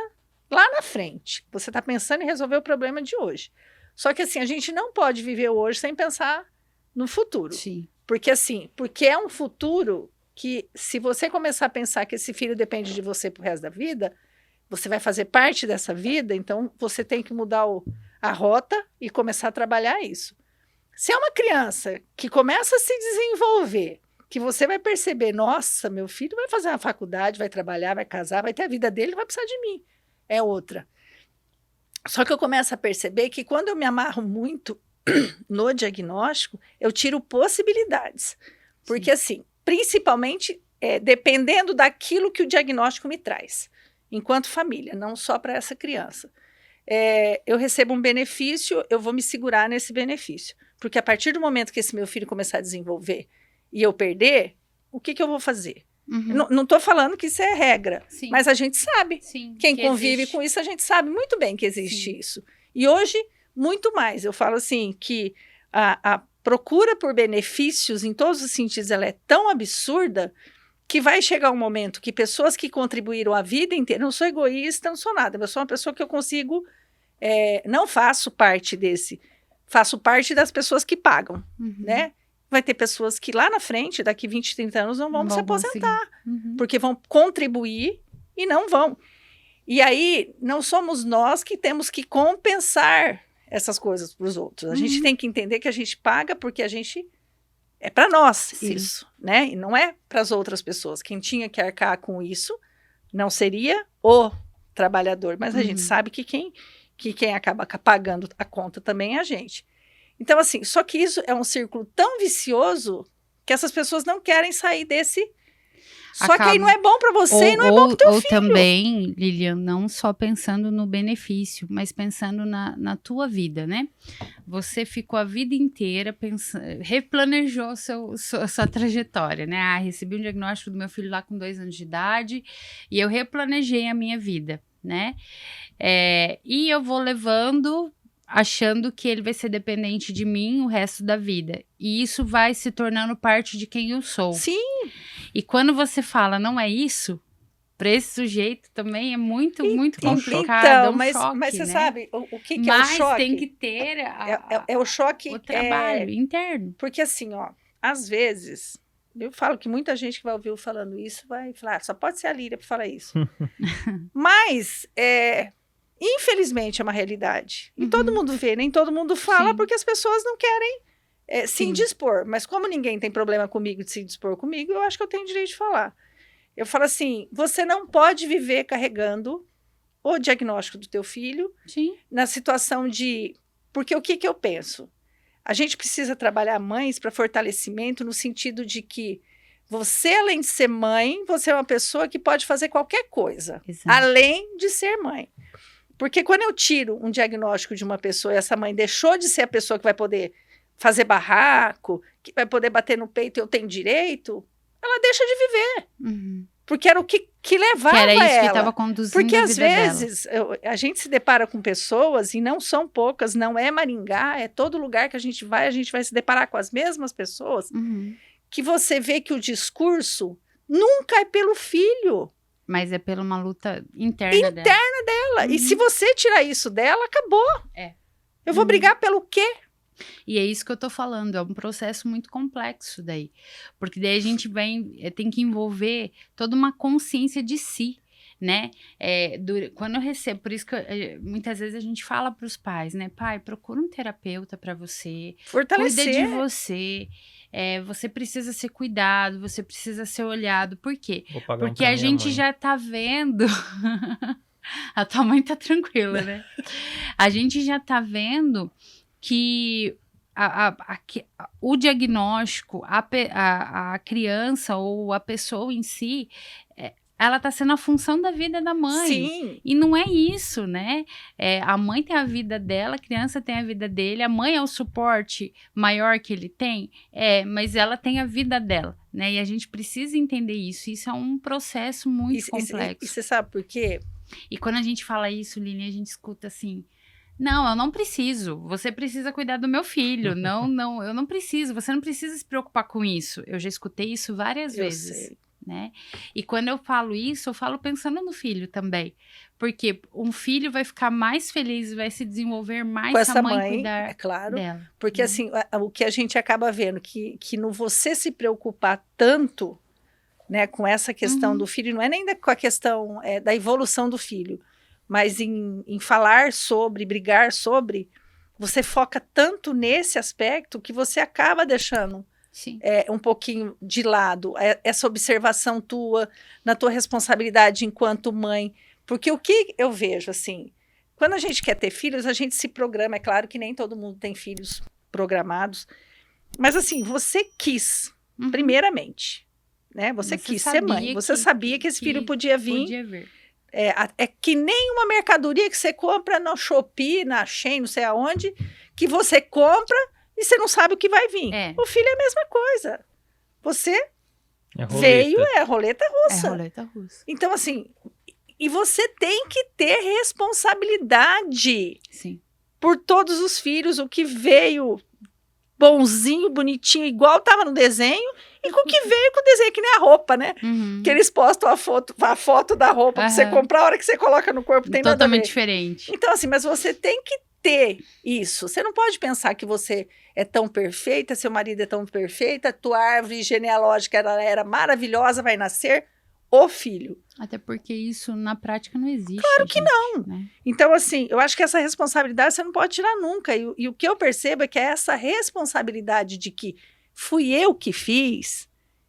lá na frente, você está pensando em resolver o problema de hoje. Só que assim, a gente não pode viver hoje sem pensar no futuro. Sim. Porque é um futuro que, se você começar a pensar que esse filho depende de você pro resto da vida, você vai fazer parte dessa vida, então você tem que mudar a rota e começar a trabalhar isso. Se é uma criança que começa a se desenvolver, que você vai perceber, nossa, meu filho vai fazer uma faculdade, vai trabalhar, vai casar, vai ter a vida dele, vai precisar de mim. É outra. Só que eu começo a perceber que quando eu me amarro muito no diagnóstico, eu tiro possibilidades. Porque, assim, principalmente dependendo daquilo que o diagnóstico me traz, enquanto família, não só para essa criança. Eu recebo um benefício, eu vou me segurar nesse benefício. Porque a partir do momento que esse meu filho começar a desenvolver e eu perder, o que eu vou fazer? Não estou falando que isso é regra, Sim. mas a gente sabe. Sim, Quem convive com isso, a gente sabe muito bem que existe Sim. isso. E hoje, muito mais. Eu falo assim, que a procura por benefícios, em todos os sentidos, ela é tão absurda que vai chegar um momento que pessoas que contribuíram a vida inteira, não sou egoísta, não sou nada, eu sou uma pessoa que eu consigo, não faço parte faço parte das pessoas que pagam, né? Vai ter pessoas que lá na frente, daqui 20, 30 anos, não vão se aposentar, porque vão contribuir e não vão. E aí, não somos nós que temos que compensar essas coisas para os outros. A gente tem que entender que a gente paga porque a gente... É para nós. Sim. Isso, né? E não é para as outras pessoas. Quem tinha que arcar com isso não seria o trabalhador, mas a gente sabe que quem acaba pagando a conta também é a gente. Então, assim, só que isso é um círculo tão vicioso que essas pessoas não querem sair desse... Só que aí não é bom para você e não é bom para o teu filho. Ou também, Lilian, não só pensando no benefício, mas pensando na tua vida, né? Você ficou a vida inteira replanejou sua trajetória, né? Recebi um diagnóstico do meu filho lá com 2 anos de idade e eu replanejei a minha vida, né? E eu vou levando... achando que ele vai ser dependente de mim o resto da vida. E isso vai se tornando parte de quem eu sou. Sim. E quando você fala, não é isso, para esse sujeito também é muito complicado. Então, é um choque, mas você né? sabe o que é o Mas choque? tem que ter o choque. O trabalho interno. Porque assim, ó, às vezes, Eu falo que muita gente que vai ouvir eu falando isso vai falar, só pode ser a Lília para falar isso. Mas, infelizmente, é uma realidade. E todo mundo vê, nem todo mundo fala, Sim. porque as pessoas não querem se Sim. indispor. Mas como ninguém tem problema comigo de se indispor comigo, eu acho que eu tenho direito de falar. Eu falo assim, você não pode viver carregando o diagnóstico do teu filho Sim. na situação de... Porque o que eu penso? A gente precisa trabalhar mães para fortalecimento no sentido de que você, além de ser mãe, você é uma pessoa que pode fazer qualquer coisa, Exato. além de ser mãe. Porque quando eu tiro um diagnóstico de uma pessoa e essa mãe deixou de ser a pessoa que vai poder fazer barraco, que vai poder bater no peito e eu tenho direito, ela deixa de viver. Uhum. Porque era o que levava Que era isso que ela. estava conduzindo Porque a às vida dela. vezes a gente se depara com pessoas, e não são poucas, não é Maringá, é todo lugar que a gente vai se deparar com as mesmas pessoas, Uhum. que você vê que o discurso nunca é pelo filho Mas é pela uma luta interna dela. dela. E se você tirar isso dela, acabou. É. Eu vou brigar pelo quê? E é isso que eu tô falando, é um processo muito complexo daí. Porque daí a gente tem que envolver toda uma consciência de si, né? Quando eu recebo, por isso que muitas vezes a gente fala para os pais, né? Pai, procura um terapeuta para você, Fortalecer. cuida de você, você precisa ser cuidado, você precisa ser olhado. Por quê? Vou pagar um Porque pra a minha gente mãe. já tá vendo... A tua mãe tá tranquila, né? A gente já tá vendo que o diagnóstico, a criança ou a pessoa em si, ela tá sendo a função da vida da mãe. Sim. E não é isso, né? A mãe tem a vida dela, a criança tem a vida dele, a mãe é o suporte maior que ele tem, mas ela tem a vida dela, né? E a gente precisa entender isso. Isso é um processo muito complexo. E você sabe por quê? E quando a gente fala isso, Lili, a gente escuta assim... Não, eu não preciso. Você precisa cuidar do meu filho. Não, eu não preciso. Você não precisa se preocupar com isso. Eu já escutei isso várias vezes. Sei. Né? E quando eu falo isso, eu falo pensando no filho também. Porque um filho vai ficar mais feliz, vai se desenvolver mais Com essa se a mãe mãe, cuidar é claro. dela. Porque assim, o que a gente acaba vendo, que no você se preocupar tanto, né, com essa questão do filho, não é nem com a questão da evolução do filho, mas em falar sobre, brigar sobre, você foca tanto nesse aspecto que você acaba deixando Sim. Um pouquinho de lado essa observação tua, na tua responsabilidade enquanto mãe. Porque o que eu vejo, assim, quando a gente quer ter filhos, a gente se programa. É claro que nem todo mundo tem filhos programados, mas assim, você quis, primeiramente, né? Você quis ser mãe, você sabia que esse filho podia vir. Podia vir. É que nem uma mercadoria que você compra no Shopee, na Shein, não sei aonde, que você compra e você não sabe o que vai vir. O filho é a mesma coisa. Você veio, roleta russa. É roleta russa. Então, assim, e você tem que ter responsabilidade. Sim. Por todos os filhos, o que veio bonzinho, bonitinho, igual estava no desenho, e com o que veio com o desenho, que nem a roupa, né? Que eles postam a foto da roupa pra você comprar, a hora que você coloca no corpo tem nada a ver. Totalmente diferente. Então, assim, mas você tem que ter isso. Você não pode pensar que você é tão perfeita, seu marido é tão perfeita, tua árvore genealógica era maravilhosa, vai nascer o filho. Até porque isso na prática não existe. Claro que não. Né? Então, assim, eu acho que essa responsabilidade você não pode tirar nunca. E o que eu percebo é que essa responsabilidade de que fui eu que fiz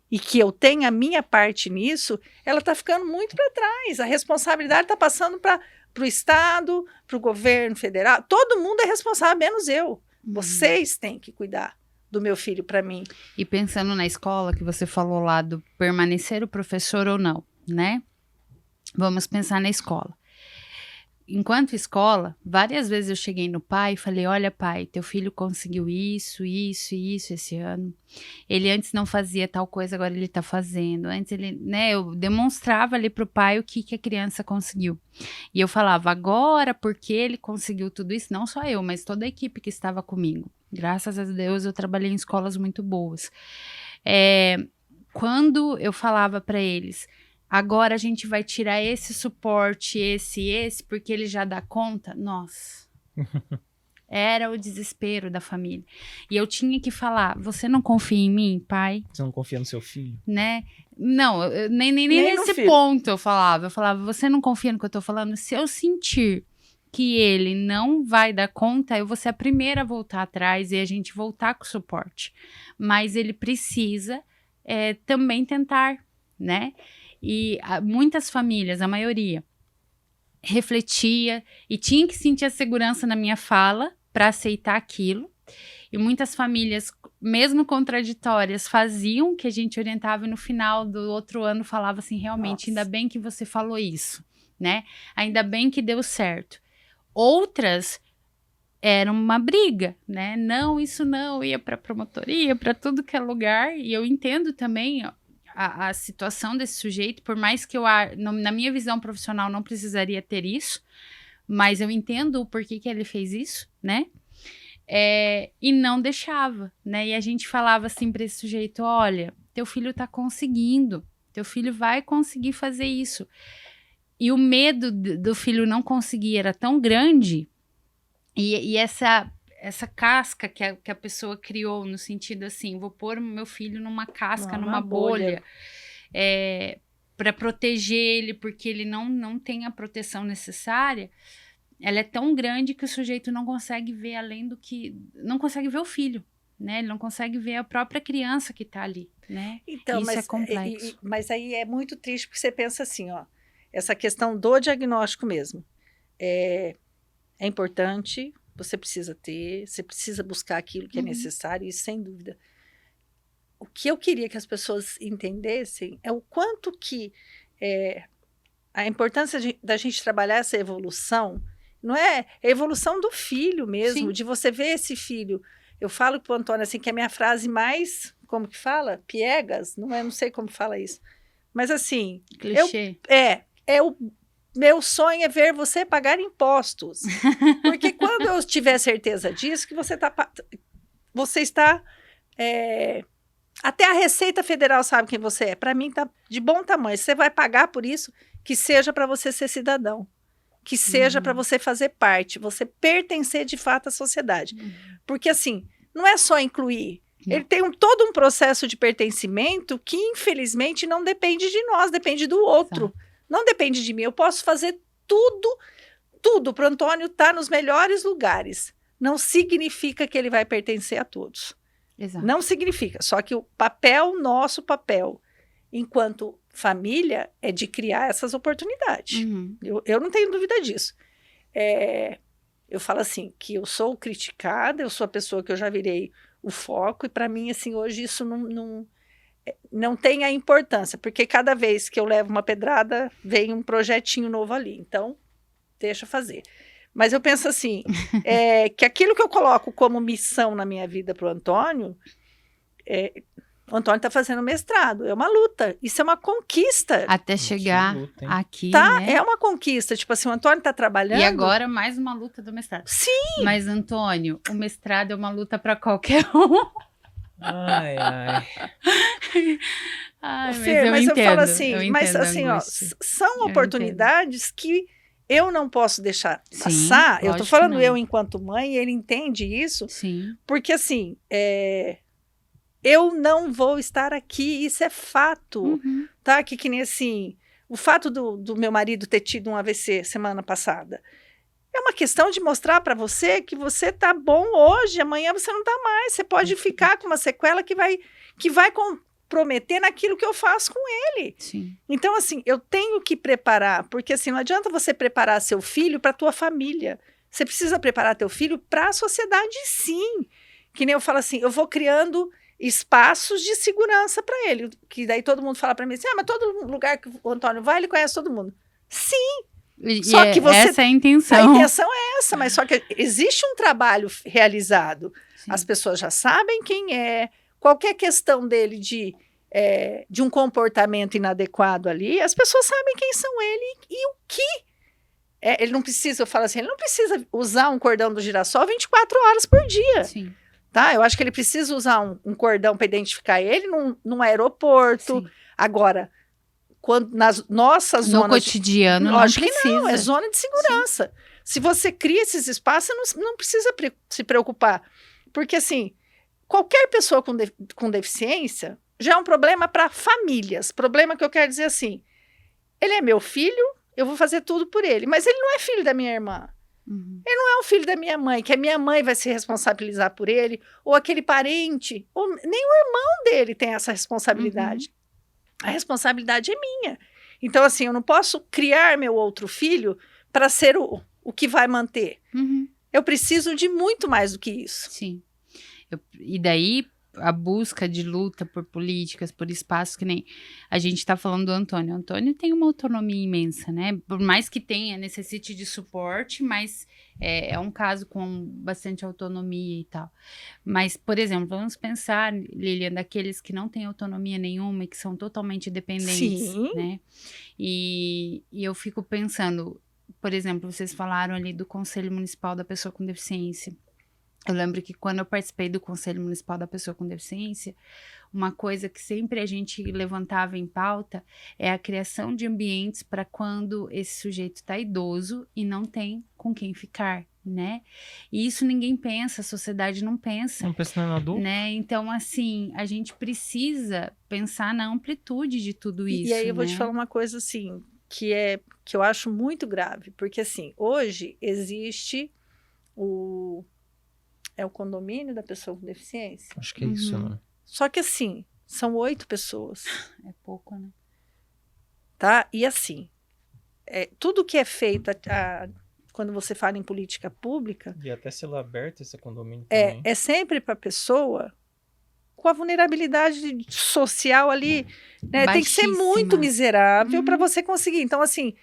e que eu tenho a minha parte nisso, ela está ficando muito para trás. A responsabilidade está passando para o Estado, para o governo federal. Todo mundo é responsável, menos eu. Vocês têm que cuidar do meu filho para mim. E pensando na escola, que você falou lá do permanecer o professor ou não, né? Vamos pensar na escola. Enquanto escola, várias vezes eu cheguei no pai e falei, olha pai, teu filho conseguiu isso esse ano. Ele antes não fazia tal coisa, agora ele tá fazendo. Antes ele, né, eu demonstrava ali pro pai o que a criança conseguiu. E eu falava, agora porque ele conseguiu tudo isso, não só eu, mas toda a equipe que estava comigo. Graças a Deus eu trabalhei em escolas muito boas. Quando eu falava para eles, agora a gente vai tirar esse suporte, esse, porque ele já dá conta. Nossa, Era o desespero da família. E eu tinha que falar, você não confia em mim, pai? Você não confia no seu filho? Né? Não, nem Nem nesse filho. ponto eu falava. Eu falava, você não confia no que eu tô falando? Se eu sentir que ele não vai dar conta, eu vou ser a primeira a voltar atrás e a gente voltar com suporte. Mas ele precisa também tentar, né? E muitas famílias, a maioria, refletia e tinha que sentir a segurança na minha fala para aceitar aquilo. E muitas famílias, mesmo contraditórias, faziam o que a gente orientava e no final do outro ano falava assim, realmente, ainda bem que você falou isso, né? Ainda bem que deu certo. Outras era uma briga, né? Não, isso não, ia para promotoria, para tudo que é lugar. E eu entendo também a situação desse sujeito, por mais que eu, na minha visão profissional, não precisaria ter isso, mas eu entendo o porquê que ele fez isso, né? E não deixava, né? E a gente falava assim para esse sujeito, olha, teu filho tá conseguindo, teu filho vai conseguir fazer isso. E o medo do filho não conseguir era tão grande, e essa casca que a pessoa criou, no sentido assim, vou pôr meu filho numa casca, numa bolha, para proteger ele, porque ele não tem a proteção necessária, ela é tão grande que o sujeito não consegue ver além do que... Não consegue ver o filho, né? Ele não consegue ver a própria criança que está ali, né? Então, isso é complexo. Mas aí é muito triste, porque você pensa assim, ó, essa questão do diagnóstico mesmo. É importante, você precisa ter, você precisa buscar aquilo que é necessário, isso sem dúvida. O que eu queria que as pessoas entendessem é o quanto que a importância da gente trabalhar essa evolução, não é a evolução do filho mesmo, Sim. de você ver esse filho. Eu falo para o Antônio assim, que é a minha frase mais, como que fala? Piegas? Não sei como fala isso. Mas assim... Clichê. O meu sonho é ver você pagar impostos. Porque quando eu tiver certeza disso, que você está... até a Receita Federal sabe quem você é. Para mim, está de bom tamanho. Você vai pagar por isso, que seja para você ser cidadão. Que seja para você fazer parte, você pertencer de fato à sociedade. Porque, assim, não é só incluir. Não. Ele tem todo um processo de pertencimento que, infelizmente, não depende de nós, depende do outro. Exato. Não depende de mim. Eu posso fazer tudo para o Antônio estar nos melhores lugares. Não significa que ele vai pertencer a todos. Exato. Não significa. Só que nosso papel, enquanto família, é de criar essas oportunidades. Eu não tenho dúvida disso. Eu falo assim, que eu sou criticada, eu sou a pessoa que eu já virei o foco, e para mim, assim, hoje isso não tem a importância, porque cada vez que eu levo uma pedrada, vem um projetinho novo ali. Então, deixa eu fazer. Mas eu penso assim, que aquilo que eu coloco como missão na minha vida para o Antônio, o Antônio está fazendo mestrado, é uma luta, isso é uma conquista. Até chegar aqui, tá, né? É uma conquista, tipo assim, o Antônio está trabalhando... E agora mais uma luta do mestrado. Sim! Mas, Antônio, o mestrado é uma luta para qualquer um. Ai. Fer, mas eu falo assim, mas assim, ó, são oportunidades que eu não posso deixar passar. Eu tô falando eu enquanto mãe, ele entende isso. Sim. Porque assim, eu não vou estar aqui, isso é fato, tá? Que nem assim, o fato do meu marido ter tido um AVC semana passada, é uma questão de mostrar para você que você tá bom hoje, amanhã você não tá mais, você pode ficar com uma sequela que vai comprometer naquilo que eu faço com ele. Sim. Então, assim, eu tenho que preparar, porque assim, não adianta você preparar seu filho para a tua família, você precisa preparar teu filho para a sociedade, sim. Que nem eu falo assim, eu vou criando espaços de segurança para ele, que daí todo mundo fala para mim assim, mas todo lugar que o Antônio vai, ele conhece todo mundo. Sim, só que essa é a intenção. A intenção é essa, mas só que existe um trabalho realizado. Sim. As pessoas já sabem quem é, qualquer questão dele de um comportamento inadequado ali, as pessoas sabem quem são ele e o que. Ele não precisa, eu falo assim, ele não precisa usar um cordão do girassol 24 horas por dia. Sim. Tá? Eu acho que ele precisa usar um cordão para identificar ele num aeroporto. Sim. Agora, quando nas nossas zonas... No cotidiano, lógico que não, é zona de segurança. Sim. Se você cria esses espaços, você não precisa se preocupar. Porque, assim, qualquer pessoa com deficiência já é um problema para famílias. Problema que eu quero dizer assim, ele é meu filho, eu vou fazer tudo por ele. Mas ele não é filho da minha irmã. Ele não é o filho da minha mãe, que a minha mãe vai se responsabilizar por ele, ou aquele parente, ou nem o irmão dele tem essa responsabilidade. A responsabilidade é minha. Então, assim, eu não posso criar meu outro filho para ser o que vai manter. Eu preciso de muito mais do que isso. Sim. E daí, a busca de luta por políticas, por espaços, que nem a gente está falando do Antônio. O Antônio tem uma autonomia imensa, né? Por mais que necessite de suporte, mas é um caso com bastante autonomia e tal. Mas, por exemplo, vamos pensar, Lilian, daqueles que não têm autonomia nenhuma e que são totalmente dependentes, Sim. né? E eu fico pensando, por exemplo, vocês falaram ali do Conselho Municipal da Pessoa com Deficiência. Eu lembro que quando eu participei do Conselho Municipal da Pessoa com Deficiência, uma coisa que sempre a gente levantava em pauta é a criação de ambientes para quando esse sujeito está idoso e não tem com quem ficar, né? E isso ninguém pensa, a sociedade não pensa. Não pensa no adulto? Né? Então, assim, a gente precisa pensar na amplitude de tudo isso. E aí eu vou te né? falar uma coisa, assim, que eu acho muito grave. Porque, assim, hoje existe o condomínio da pessoa com deficiência. Acho que é isso, né? Só que, assim, são 8 pessoas, É pouco, né? tá? E, assim, tudo que é feito quando você fala em política pública E até se ela aberta esse condomínio também. é sempre para a pessoa com a vulnerabilidade social ali, né? Tem que ser muito Baixíssima. miserável para você conseguir. Então, assim,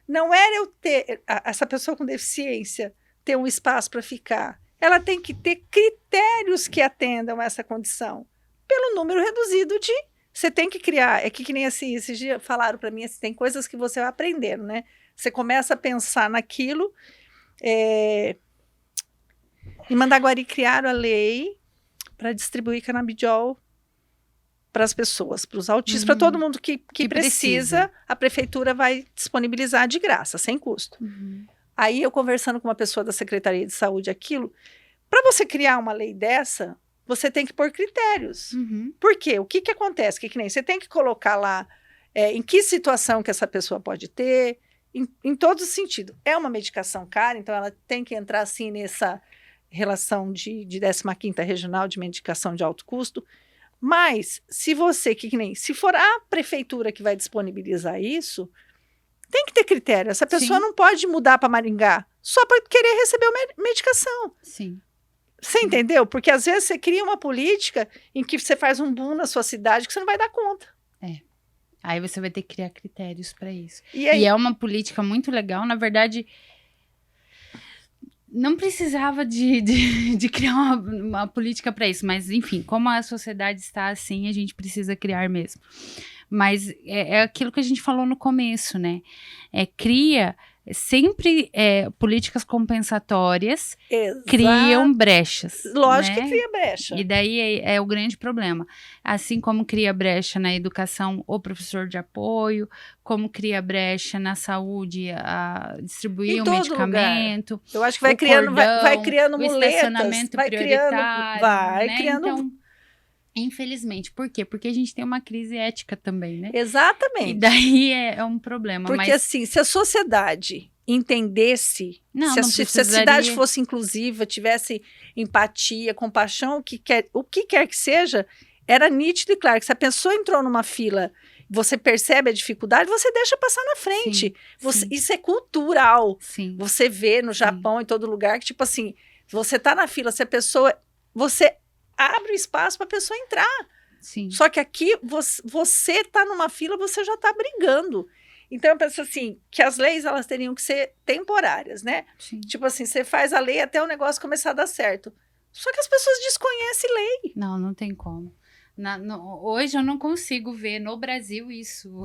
não era eu ter essa pessoa com deficiência ter um espaço para ficar. Ela tem que ter critérios que atendam a essa condição. Pelo número reduzido você tem que criar. É que nem assim, esses dias falaram para mim, assim, tem coisas que você vai aprendendo, né? Você começa a pensar naquilo. Em Mandaguari criaram a lei para distribuir canabidiol para as pessoas, para os autistas, para todo mundo que precisa, a prefeitura vai disponibilizar de graça, sem custo. Aí eu conversando com uma pessoa da Secretaria de Saúde, para você criar uma lei dessa, você tem que pôr critérios. Por quê? O que acontece? Que nem você tem que colocar lá em que situação que essa pessoa pode ter, em todo sentido. É uma medicação cara, então ela tem que entrar assim nessa relação de 15ª regional de medicação de alto custo. Mas se se for a prefeitura que vai disponibilizar isso, tem que ter critério. Essa pessoa não pode mudar para Maringá só para querer receber medicação. Sim. Você entendeu? Porque às vezes você cria uma política em que você faz um boom na sua cidade que você não vai dar conta. Aí você vai ter que criar critérios para isso. E aí, E é uma política muito legal. Na verdade, não precisava de criar uma política para isso. Mas, enfim, como a sociedade está assim, a gente precisa criar mesmo. Mas é aquilo que a gente falou no começo, né? Cria sempre políticas compensatórias, criam brechas. Lógico né? que cria brecha. E daí é o grande problema. Assim como cria brecha na educação o professor de apoio, como cria brecha na saúde a distribuir o medicamento. Lugar. Eu acho que vai criando muletas. O estacionamento prioritário. Vai né? criando... Então, infelizmente. Por quê? Porque a gente tem uma crise ética também, né? Exatamente. E daí é um problema. Porque assim, se a sociedade entendesse, se a cidade fosse inclusiva, tivesse empatia, compaixão, o que quer que seja, era nítido e claro que se a pessoa entrou numa fila, você percebe a dificuldade, você deixa passar na frente. Sim. Isso é cultural. Sim. Você vê no Japão, em todo lugar, que tipo assim, você tá na fila, se a pessoa... Você abre o espaço para a pessoa entrar. Sim. Só que aqui, você está numa fila, você já está brigando. Então, eu penso assim, que as leis, elas teriam que ser temporárias, né? Sim. Tipo assim, você faz a lei até o negócio começar a dar certo. Só que as pessoas desconhecem lei. Não tem como. Hoje eu não consigo ver no Brasil isso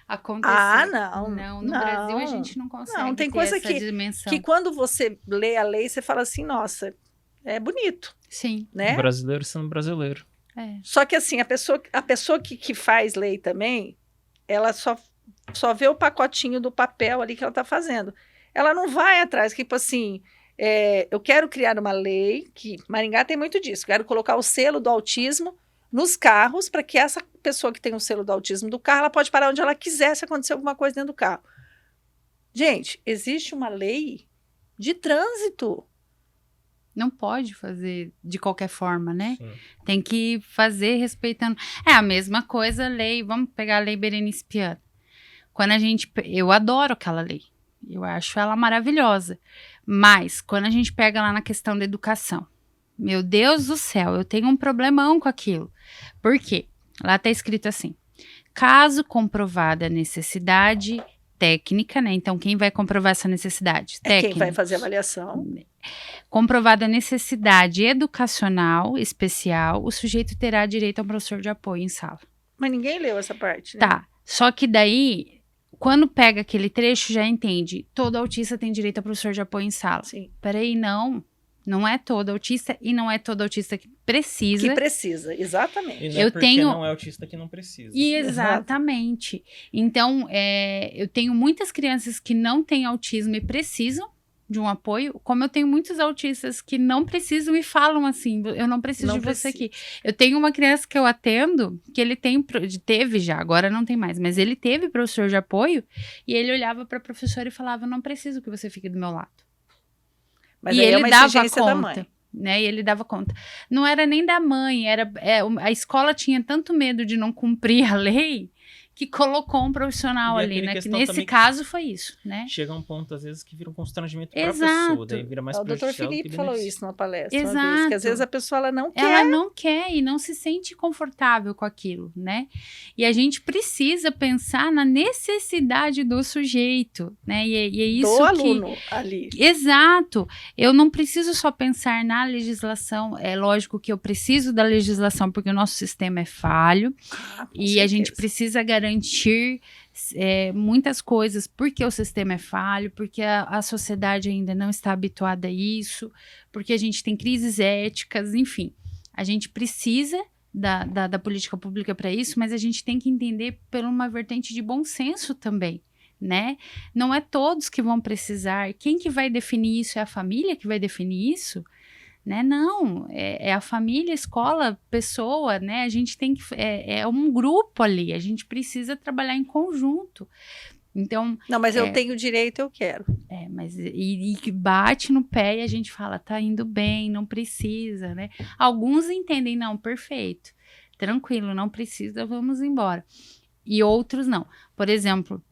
acontecer. Não. No Brasil a gente não consegue não, tem ter coisa essa dimensão. Que quando você lê a lei, você fala assim, nossa, é bonito. Sim. Né? O brasileiro sendo brasileiro. Só que assim, a pessoa que faz lei também, ela só vê o pacotinho do papel ali que ela está fazendo. ela não vai atrás, tipo assim, eu quero criar uma lei, que Maringá tem muito disso, quero colocar o selo do autismo nos carros, para que essa pessoa que tem o selo do autismo do carro, ela pode parar onde ela quiser se acontecer alguma coisa dentro do carro. Gente, existe uma lei de trânsito. Não pode fazer de qualquer forma, né? Sim. Tem que fazer respeitando. É a mesma coisa, lei. Vamos pegar a lei Berenice Piana. Eu adoro aquela lei. Eu acho ela maravilhosa. Mas, quando a gente pega lá na questão da educação, meu Deus do céu, eu tenho um problemão com aquilo. Por quê? Lá tá escrito assim: caso comprovada a necessidade técnica, né? Então, quem vai comprovar essa necessidade? Técnica. Quem vai fazer a avaliação. Comprovada a necessidade educacional especial, o sujeito terá direito a um professor de apoio em sala. Mas ninguém leu essa parte, né? Tá, só que daí, quando pega aquele trecho, já entende, todo autista tem direito a professor de apoio em sala. Sim. Peraí, não é todo autista e não é todo autista que precisa. Que precisa, exatamente. E não é porque não é autista que não precisa. Exatamente. Então, eu tenho muitas crianças que não têm autismo e precisam de um apoio, como eu tenho muitos autistas que não precisam e falam assim, eu não preciso de você aqui. Eu tenho uma criança que eu atendo, que ele teve já, agora não tem mais, mas ele teve professor de apoio, e ele olhava para a professora e falava, não preciso que você fique do meu lado. Mas e aí ele é uma dava exigência conta, da mãe. né? E ele dava conta. Não era nem da mãe, a escola tinha tanto medo de não cumprir a lei que colocou um profissional ali, né? Que nesse caso foi isso, né? Chega a um ponto, às vezes, que vira um constrangimento para a pessoa, daí vira mais prejudicial. O doutor Felipe falou isso numa palestra. Exato. Uma vez, que às vezes a pessoa ela não quer. Ela não quer e não se sente confortável com aquilo, né? E a gente precisa pensar na necessidade do sujeito, né? E é isso do aluno ali. Exato. Eu não preciso só pensar na legislação. É lógico que eu preciso da legislação porque o nosso sistema é falho e certeza. A gente precisa garantir muitas coisas porque o sistema é falho, porque a sociedade ainda não está habituada a isso, porque a gente tem crises éticas, enfim. A gente precisa da política pública para isso, mas a gente tem que entender por uma vertente de bom senso também, né? Não é todos que vão precisar. Quem que vai definir isso? É a família que vai definir isso? Né? Não, é a família, escola, pessoa, né? A gente tem que... É um grupo ali, a gente precisa trabalhar em conjunto. Então... Não, mas eu tenho direito, eu quero. Mas e bate no pé e a gente fala, tá indo bem, não precisa, né? Alguns entendem, não, perfeito, tranquilo, não precisa, vamos embora. E outros não. Por exemplo,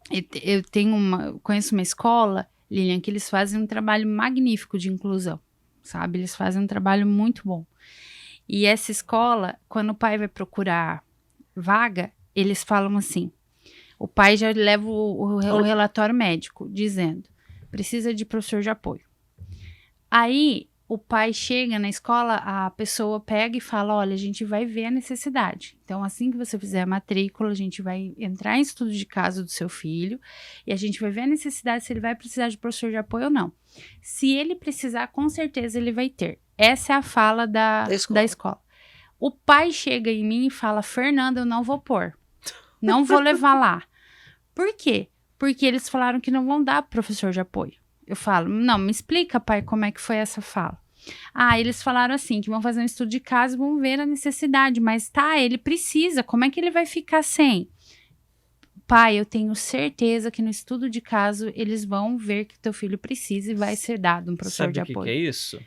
eu conheço uma escola, Lilian, que eles fazem um trabalho magnífico de inclusão. Sabe? Eles fazem um trabalho muito bom. E essa escola, quando o pai vai procurar vaga, eles falam assim, o pai já leva o relatório médico, dizendo, precisa de professor de apoio. Aí, o pai chega na escola, a pessoa pega e fala, olha, a gente vai ver a necessidade. Então, assim que você fizer a matrícula, a gente vai entrar em estudo de caso do seu filho e a gente vai ver a necessidade se ele vai precisar de professor de apoio ou não. Se ele precisar, com certeza ele vai ter. Essa é a fala da escola. O pai chega em mim e fala, Fernanda, eu não vou pôr. Não vou levar lá. Por quê? Porque eles falaram que não vão dar professor de apoio. Eu falo, não, me explica, pai, como é que foi essa fala. Eles falaram assim, que vão fazer um estudo de caso e vão ver a necessidade, mas ele precisa, como é que ele vai ficar sem? Pai, eu tenho certeza que no estudo de caso eles vão ver que teu filho precisa e vai ser dado um professor de apoio. Sabe o que é isso?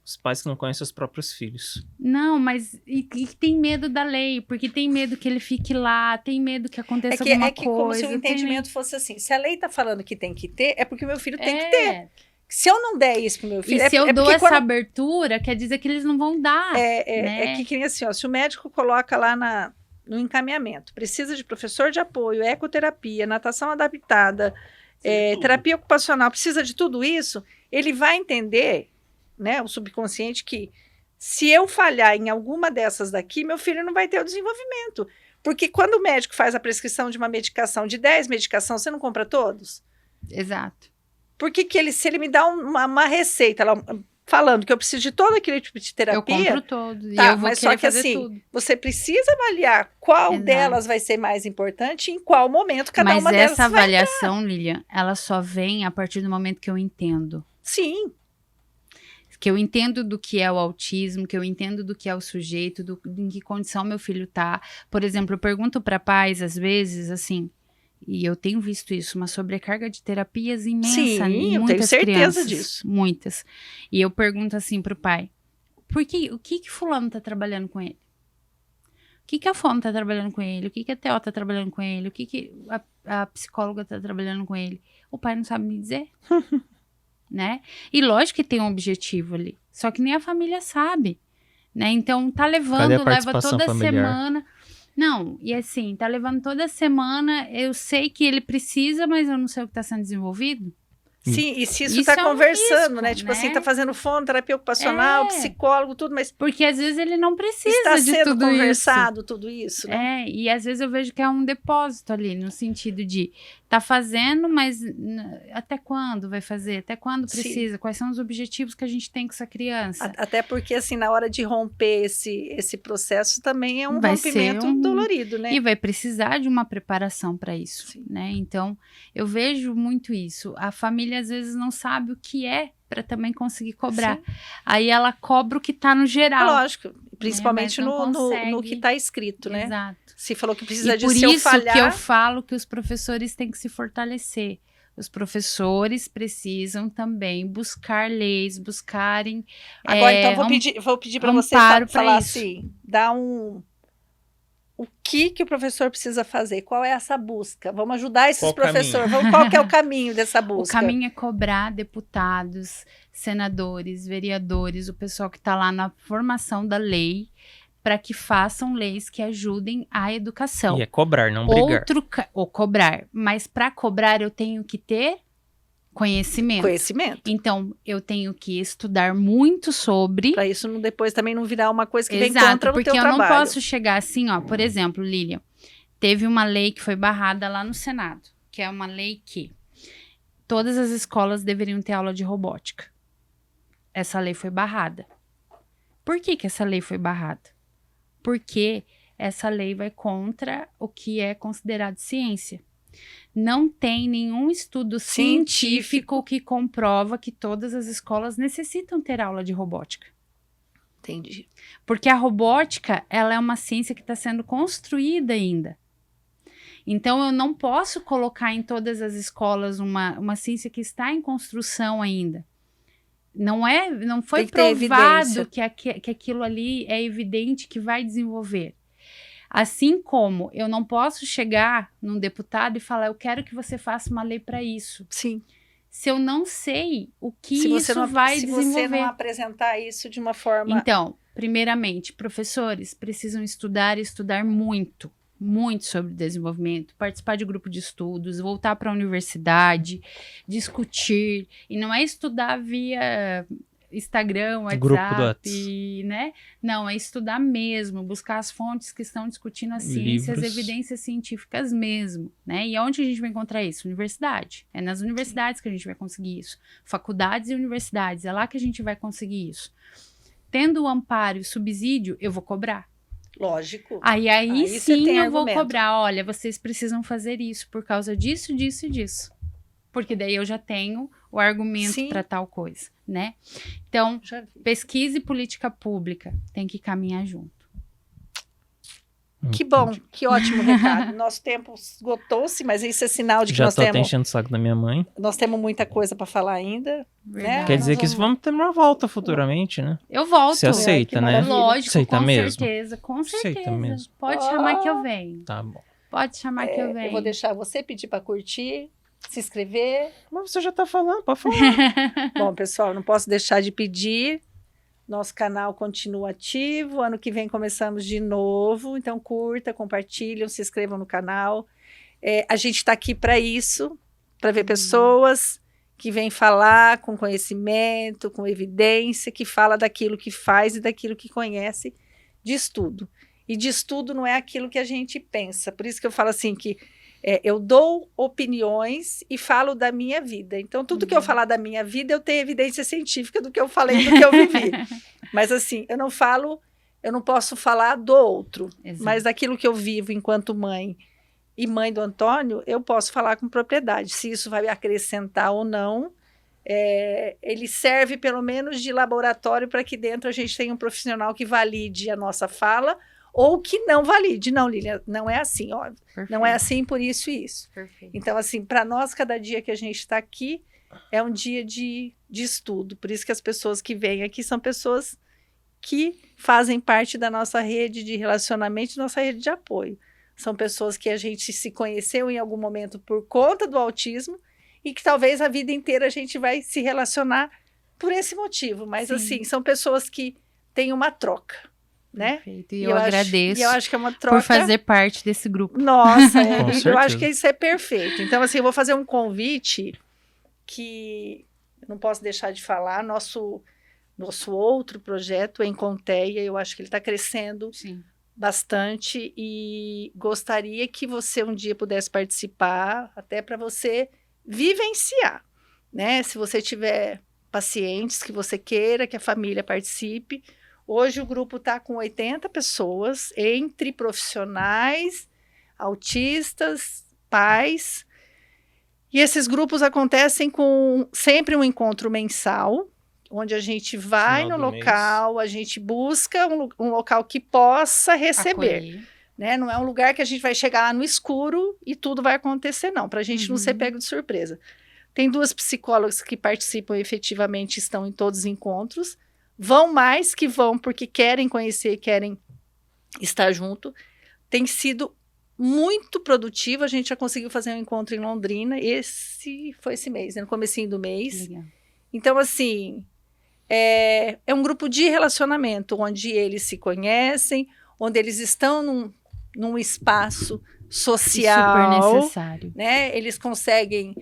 Os pais que não conhecem os próprios filhos. Não, mas e tem medo da lei, porque tem medo que ele fique lá, tem medo que aconteça alguma coisa. É que como se o entendimento fosse assim, se a lei tá falando que tem que ter, é porque o meu filho tem que ter. Se eu não der isso pro meu filho... E se eu dou essa abertura, quer dizer que eles não vão dar. É que nem assim, ó, se o médico coloca lá no encaminhamento, precisa de professor de apoio, ecoterapia, natação adaptada, terapia ocupacional, precisa de tudo isso, ele vai entender, né, o subconsciente, que se eu falhar em alguma dessas daqui, meu filho não vai ter o desenvolvimento. Porque quando o médico faz a prescrição de uma medicação, de 10 medicações, você não compra todos? Exato. Por que se ele me dá uma receita, falando que eu preciso de todo aquele tipo de Eu terapia, compro todos. tá, E eu vou mas querer só que fazer assim, tudo. você precisa avaliar qual Exato. delas vai ser mais importante e em qual momento cada Mas uma delas essa vai. avaliação, Lilian, ela só vem a partir do momento que eu entendo. Sim, Que eu entendo do que é o autismo, que eu entendo do que é o sujeito, em que condição meu filho tá. Por exemplo, eu pergunto para pais, às vezes, assim, e eu tenho visto isso, uma sobrecarga de terapias imensa sim, em eu tenho muitas certeza crianças. disso. Muitas. E eu pergunto assim pro pai, o que fulano tá trabalhando com ele? O que a fono tá trabalhando com ele? O que a Theo tá trabalhando com ele? O que a psicóloga tá trabalhando com ele? O pai não sabe me dizer. Né? E lógico que tem um objetivo ali, só que nem a família sabe, né? Então tá Cadê a levando, leva participação toda familiar? semana. Não, e assim, tá levando toda semana, eu sei que ele precisa, mas eu não sei o que tá sendo desenvolvido. Sim, e se isso Isso tá é um conversando, risco, né? Tipo assim, né? tá fazendo fono, terapia ocupacional, É. psicólogo, tudo, mas Porque às vezes ele não precisa está de sendo tudo conversado tudo isso, isso. né? É, e às vezes eu vejo que é um depósito ali, no sentido de tá fazendo, mas até quando vai fazer? Até quando Sim. precisa? Quais são os objetivos que a gente tem com essa criança? Até porque, assim, na hora de romper esse processo também é um Vai rompimento ser dolorido, né? E vai precisar de uma preparação para isso, Sim. né? Então, eu vejo muito isso. A família às vezes não sabe o que é para também conseguir cobrar. Sim. Aí ela cobra o que está no geral. Lógico, principalmente mas não no consegue. que está escrito, né? Exato. Se falou que precisa E de por se eu isso falhar, que eu falo que os professores têm que se fortalecer. Os professores precisam também buscar leis, buscarem. agora então vou pedir para você amparo pra falar isso. assim, dar o que o professor precisa fazer? Qual é essa busca? Vamos ajudar esses Qual professores. Qual que é o caminho dessa busca? O caminho é cobrar deputados, senadores, vereadores, o pessoal que está lá na formação da lei, para que façam leis que ajudem a educação. E é cobrar, não brigar. Ou cobrar. Mas para cobrar eu tenho que ter conhecimento. Conhecimento. Então, eu tenho que estudar muito sobre. Para isso depois também não virar uma coisa que vem Exato, contra o porque teu eu trabalho. não posso chegar assim, ó. Por exemplo, Lilian, teve uma lei que foi barrada lá no Senado, que é uma lei que todas as escolas deveriam ter aula de robótica. Essa lei foi barrada. Por que essa lei foi barrada? Porque essa lei vai contra o que é considerado ciência. Não tem nenhum estudo científico que comprova que todas as escolas necessitam ter aula de robótica. Entendi. Porque a robótica, ela é uma ciência que está sendo construída ainda. Então, eu não posso colocar em todas as escolas uma ciência que está em construção ainda. Não foi provado que aquilo ali é evidente que vai desenvolver. Assim como eu não posso chegar num deputado e falar, eu quero que você faça uma lei para isso. Sim. Se eu não sei o que isso vai desenvolver. Se você não apresentar isso de uma forma... Então, primeiramente, professores precisam estudar muito sobre desenvolvimento, participar de grupo de estudos, voltar para a universidade, discutir. E não é estudar via Instagram, WhatsApp, né? Não, é estudar mesmo, buscar as fontes que estão discutindo a ciência, as evidências científicas mesmo, né? E onde a gente vai encontrar isso? Universidade. É nas universidades que a gente vai conseguir isso. Faculdades e universidades, é lá que a gente vai conseguir isso. Tendo o amparo e o subsídio, eu vou cobrar. Lógico. Aí sim eu vou cobrar. Olha, vocês precisam fazer isso por causa disso, disso e disso. Porque daí eu já tenho o argumento para tal coisa, né? Então, pesquisa e política pública tem que caminhar junto. Que bom, que ótimo recado. Nosso tempo esgotou-se, mas isso é sinal de que nós temos... Já tô enchendo o saco da minha mãe. Nós temos muita coisa para falar ainda. Né? Quer dizer que vamos ter uma volta futuramente, né? Eu volto. Você aceita, né? Lógico, aceita com mesmo? certeza, com certeza. Aceita mesmo. Pode chamar que eu venho. Tá bom. Pode chamar que eu venho. Eu vou deixar você pedir para curtir, se inscrever. Mas você já tá falando, pode falar. Bom, pessoal, não posso deixar de pedir. Nosso canal continua ativo. Ano que vem começamos de novo. Então, curta, compartilhem, se inscrevam no canal. A gente está aqui para isso, para ver pessoas que vêm falar com conhecimento, com evidência, que fala daquilo que faz e daquilo que conhece de estudo. E de estudo não é aquilo que a gente pensa. Por isso que eu falo assim que Eu dou opiniões e falo da minha vida. Então, tudo que eu falar da minha vida, eu tenho evidência científica do que eu falei, do que eu vivi. Mas, assim, eu não posso falar do outro. Exato. Mas daquilo que eu vivo enquanto mãe e mãe do Antônio, eu posso falar com propriedade. Se isso vai acrescentar ou não, ele serve pelo menos de laboratório para que dentro a gente tenha um profissional que valide a nossa fala ou que não valide. Não, Lilian, não é assim, ó. Perfeito. Não é assim por isso e isso. Perfeito. Então, assim, para nós, cada dia que a gente está aqui é um dia de estudo. Por isso que as pessoas que vêm aqui são pessoas que fazem parte da nossa rede de relacionamento, nossa rede de apoio. São pessoas que a gente se conheceu em algum momento por conta do autismo e que talvez a vida inteira a gente vai se relacionar por esse motivo. Mas, Sim. assim, são pessoas que têm uma troca, né? Perfeito. E eu agradeço eu acho que é uma troca... por fazer parte desse grupo. Nossa, Com eu certeza. acho que isso é perfeito. Então, assim, eu vou fazer um convite que eu não posso deixar de falar. Nosso outro projeto, Enconteia, eu acho que ele está crescendo Sim. bastante e gostaria que você um dia pudesse participar, até para você vivenciar, né? Se você tiver pacientes que você queira que a família participe. Hoje o grupo está com 80 pessoas, entre profissionais, autistas, pais. E esses grupos acontecem com sempre um encontro mensal, onde a gente vai Final no do local, a gente busca um local que possa receber. Acolher. Né? Não é um lugar que a gente vai chegar lá no escuro e tudo vai acontecer, não. Para a gente não ser pego de surpresa. Tem 2 psicólogas que participam efetivamente, estão em todos os encontros. Vão mais que vão porque querem conhecer, querem estar junto. Tem sido muito produtivo. A gente já conseguiu fazer um encontro em Londrina. Foi esse mês, né? No comecinho do mês. Legal. Então, assim, é um grupo de relacionamento onde eles se conhecem, onde eles estão num espaço social. Super necessário. Né? Eles conseguem,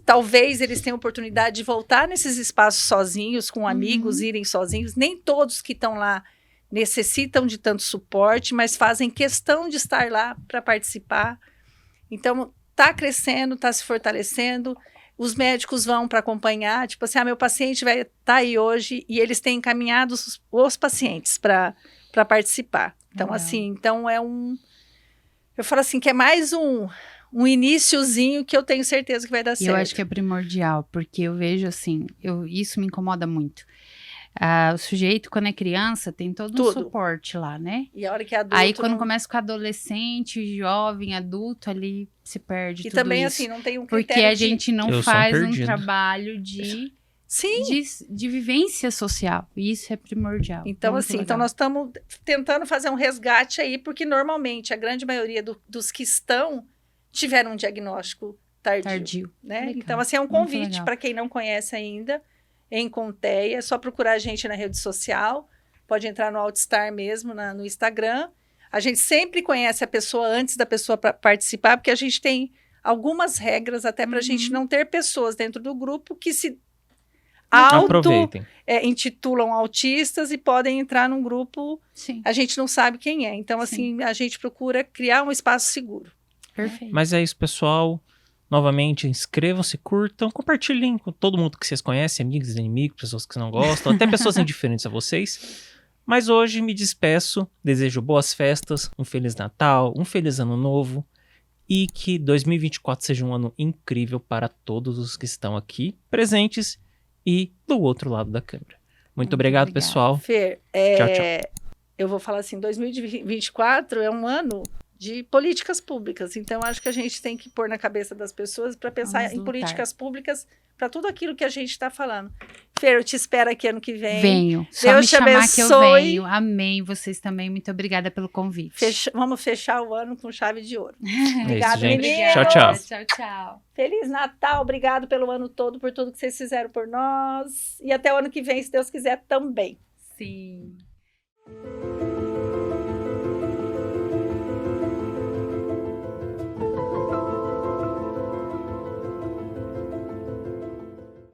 talvez eles tenham oportunidade de voltar nesses espaços sozinhos, com amigos, irem sozinhos. Nem todos que estão lá necessitam de tanto suporte, mas fazem questão de estar lá para participar. Então, está crescendo, está se fortalecendo. Os médicos vão para acompanhar, tipo assim, meu paciente vai estar aí hoje, e eles têm encaminhado os pacientes para participar. Então, Legal. assim, eu falo assim, que é mais um iniciozinho que eu tenho certeza que vai dar E certo. eu acho que é primordial, porque eu vejo assim, isso me incomoda muito. O sujeito, quando é criança, tem todo um suporte lá, né? E a hora que é adulto... Aí, quando começa com adolescente, jovem, adulto, ali se perde tudo também, isso. assim, não tem um Porque critério a gente não Eu sou faz um perdido. trabalho de vivência social. E isso é primordial. Então, Muito assim, legal. então nós estamos tentando fazer um resgate aí, porque normalmente a grande maioria dos que estão tiveram um diagnóstico tardio. Né? Legal. Então, assim, é um Muito convite legal. para quem não conhece ainda, Enconteia, é só procurar a gente na rede social, pode entrar no Outstar mesmo, no Instagram. A gente sempre conhece a pessoa antes da pessoa participar, porque a gente tem algumas regras até para a gente não ter pessoas dentro do grupo que se Aproveitem. intitulam autistas e podem entrar num grupo, Sim, a gente não sabe quem é. Então, assim, a gente procura criar um espaço seguro. perfeito. Mas é isso, pessoal. Novamente, inscrevam-se, curtam, compartilhem com todo mundo que vocês conhecem, amigos, inimigos, pessoas que não gostam, até pessoas indiferentes a vocês. Mas hoje me despeço, desejo boas festas, um Feliz Natal, um Feliz Ano Novo e que 2024 seja um ano incrível para todos os que estão aqui presentes e do outro lado da câmera. Muito obrigado, obrigada. pessoal. Fer, Tchau, tchau. eu vou falar assim, 2024 é um ano de políticas públicas. Então, acho que a gente tem que pôr na cabeça das pessoas para pensar Vamos em lutar. políticas públicas para tudo aquilo que a gente está falando. Fer, eu te espero aqui ano que vem. Venho. Só Deus me te chamar que eu abençoe. venho. Amém. Vocês também. Muito obrigada pelo convite. Vamos fechar o ano com chave de ouro. É Obrigada, isso, gente. meninos. Tchau, tchau. Tchau, tchau. Feliz Natal, obrigado pelo ano todo, por tudo que vocês fizeram por nós. E até o ano que vem, se Deus quiser, também. Sim.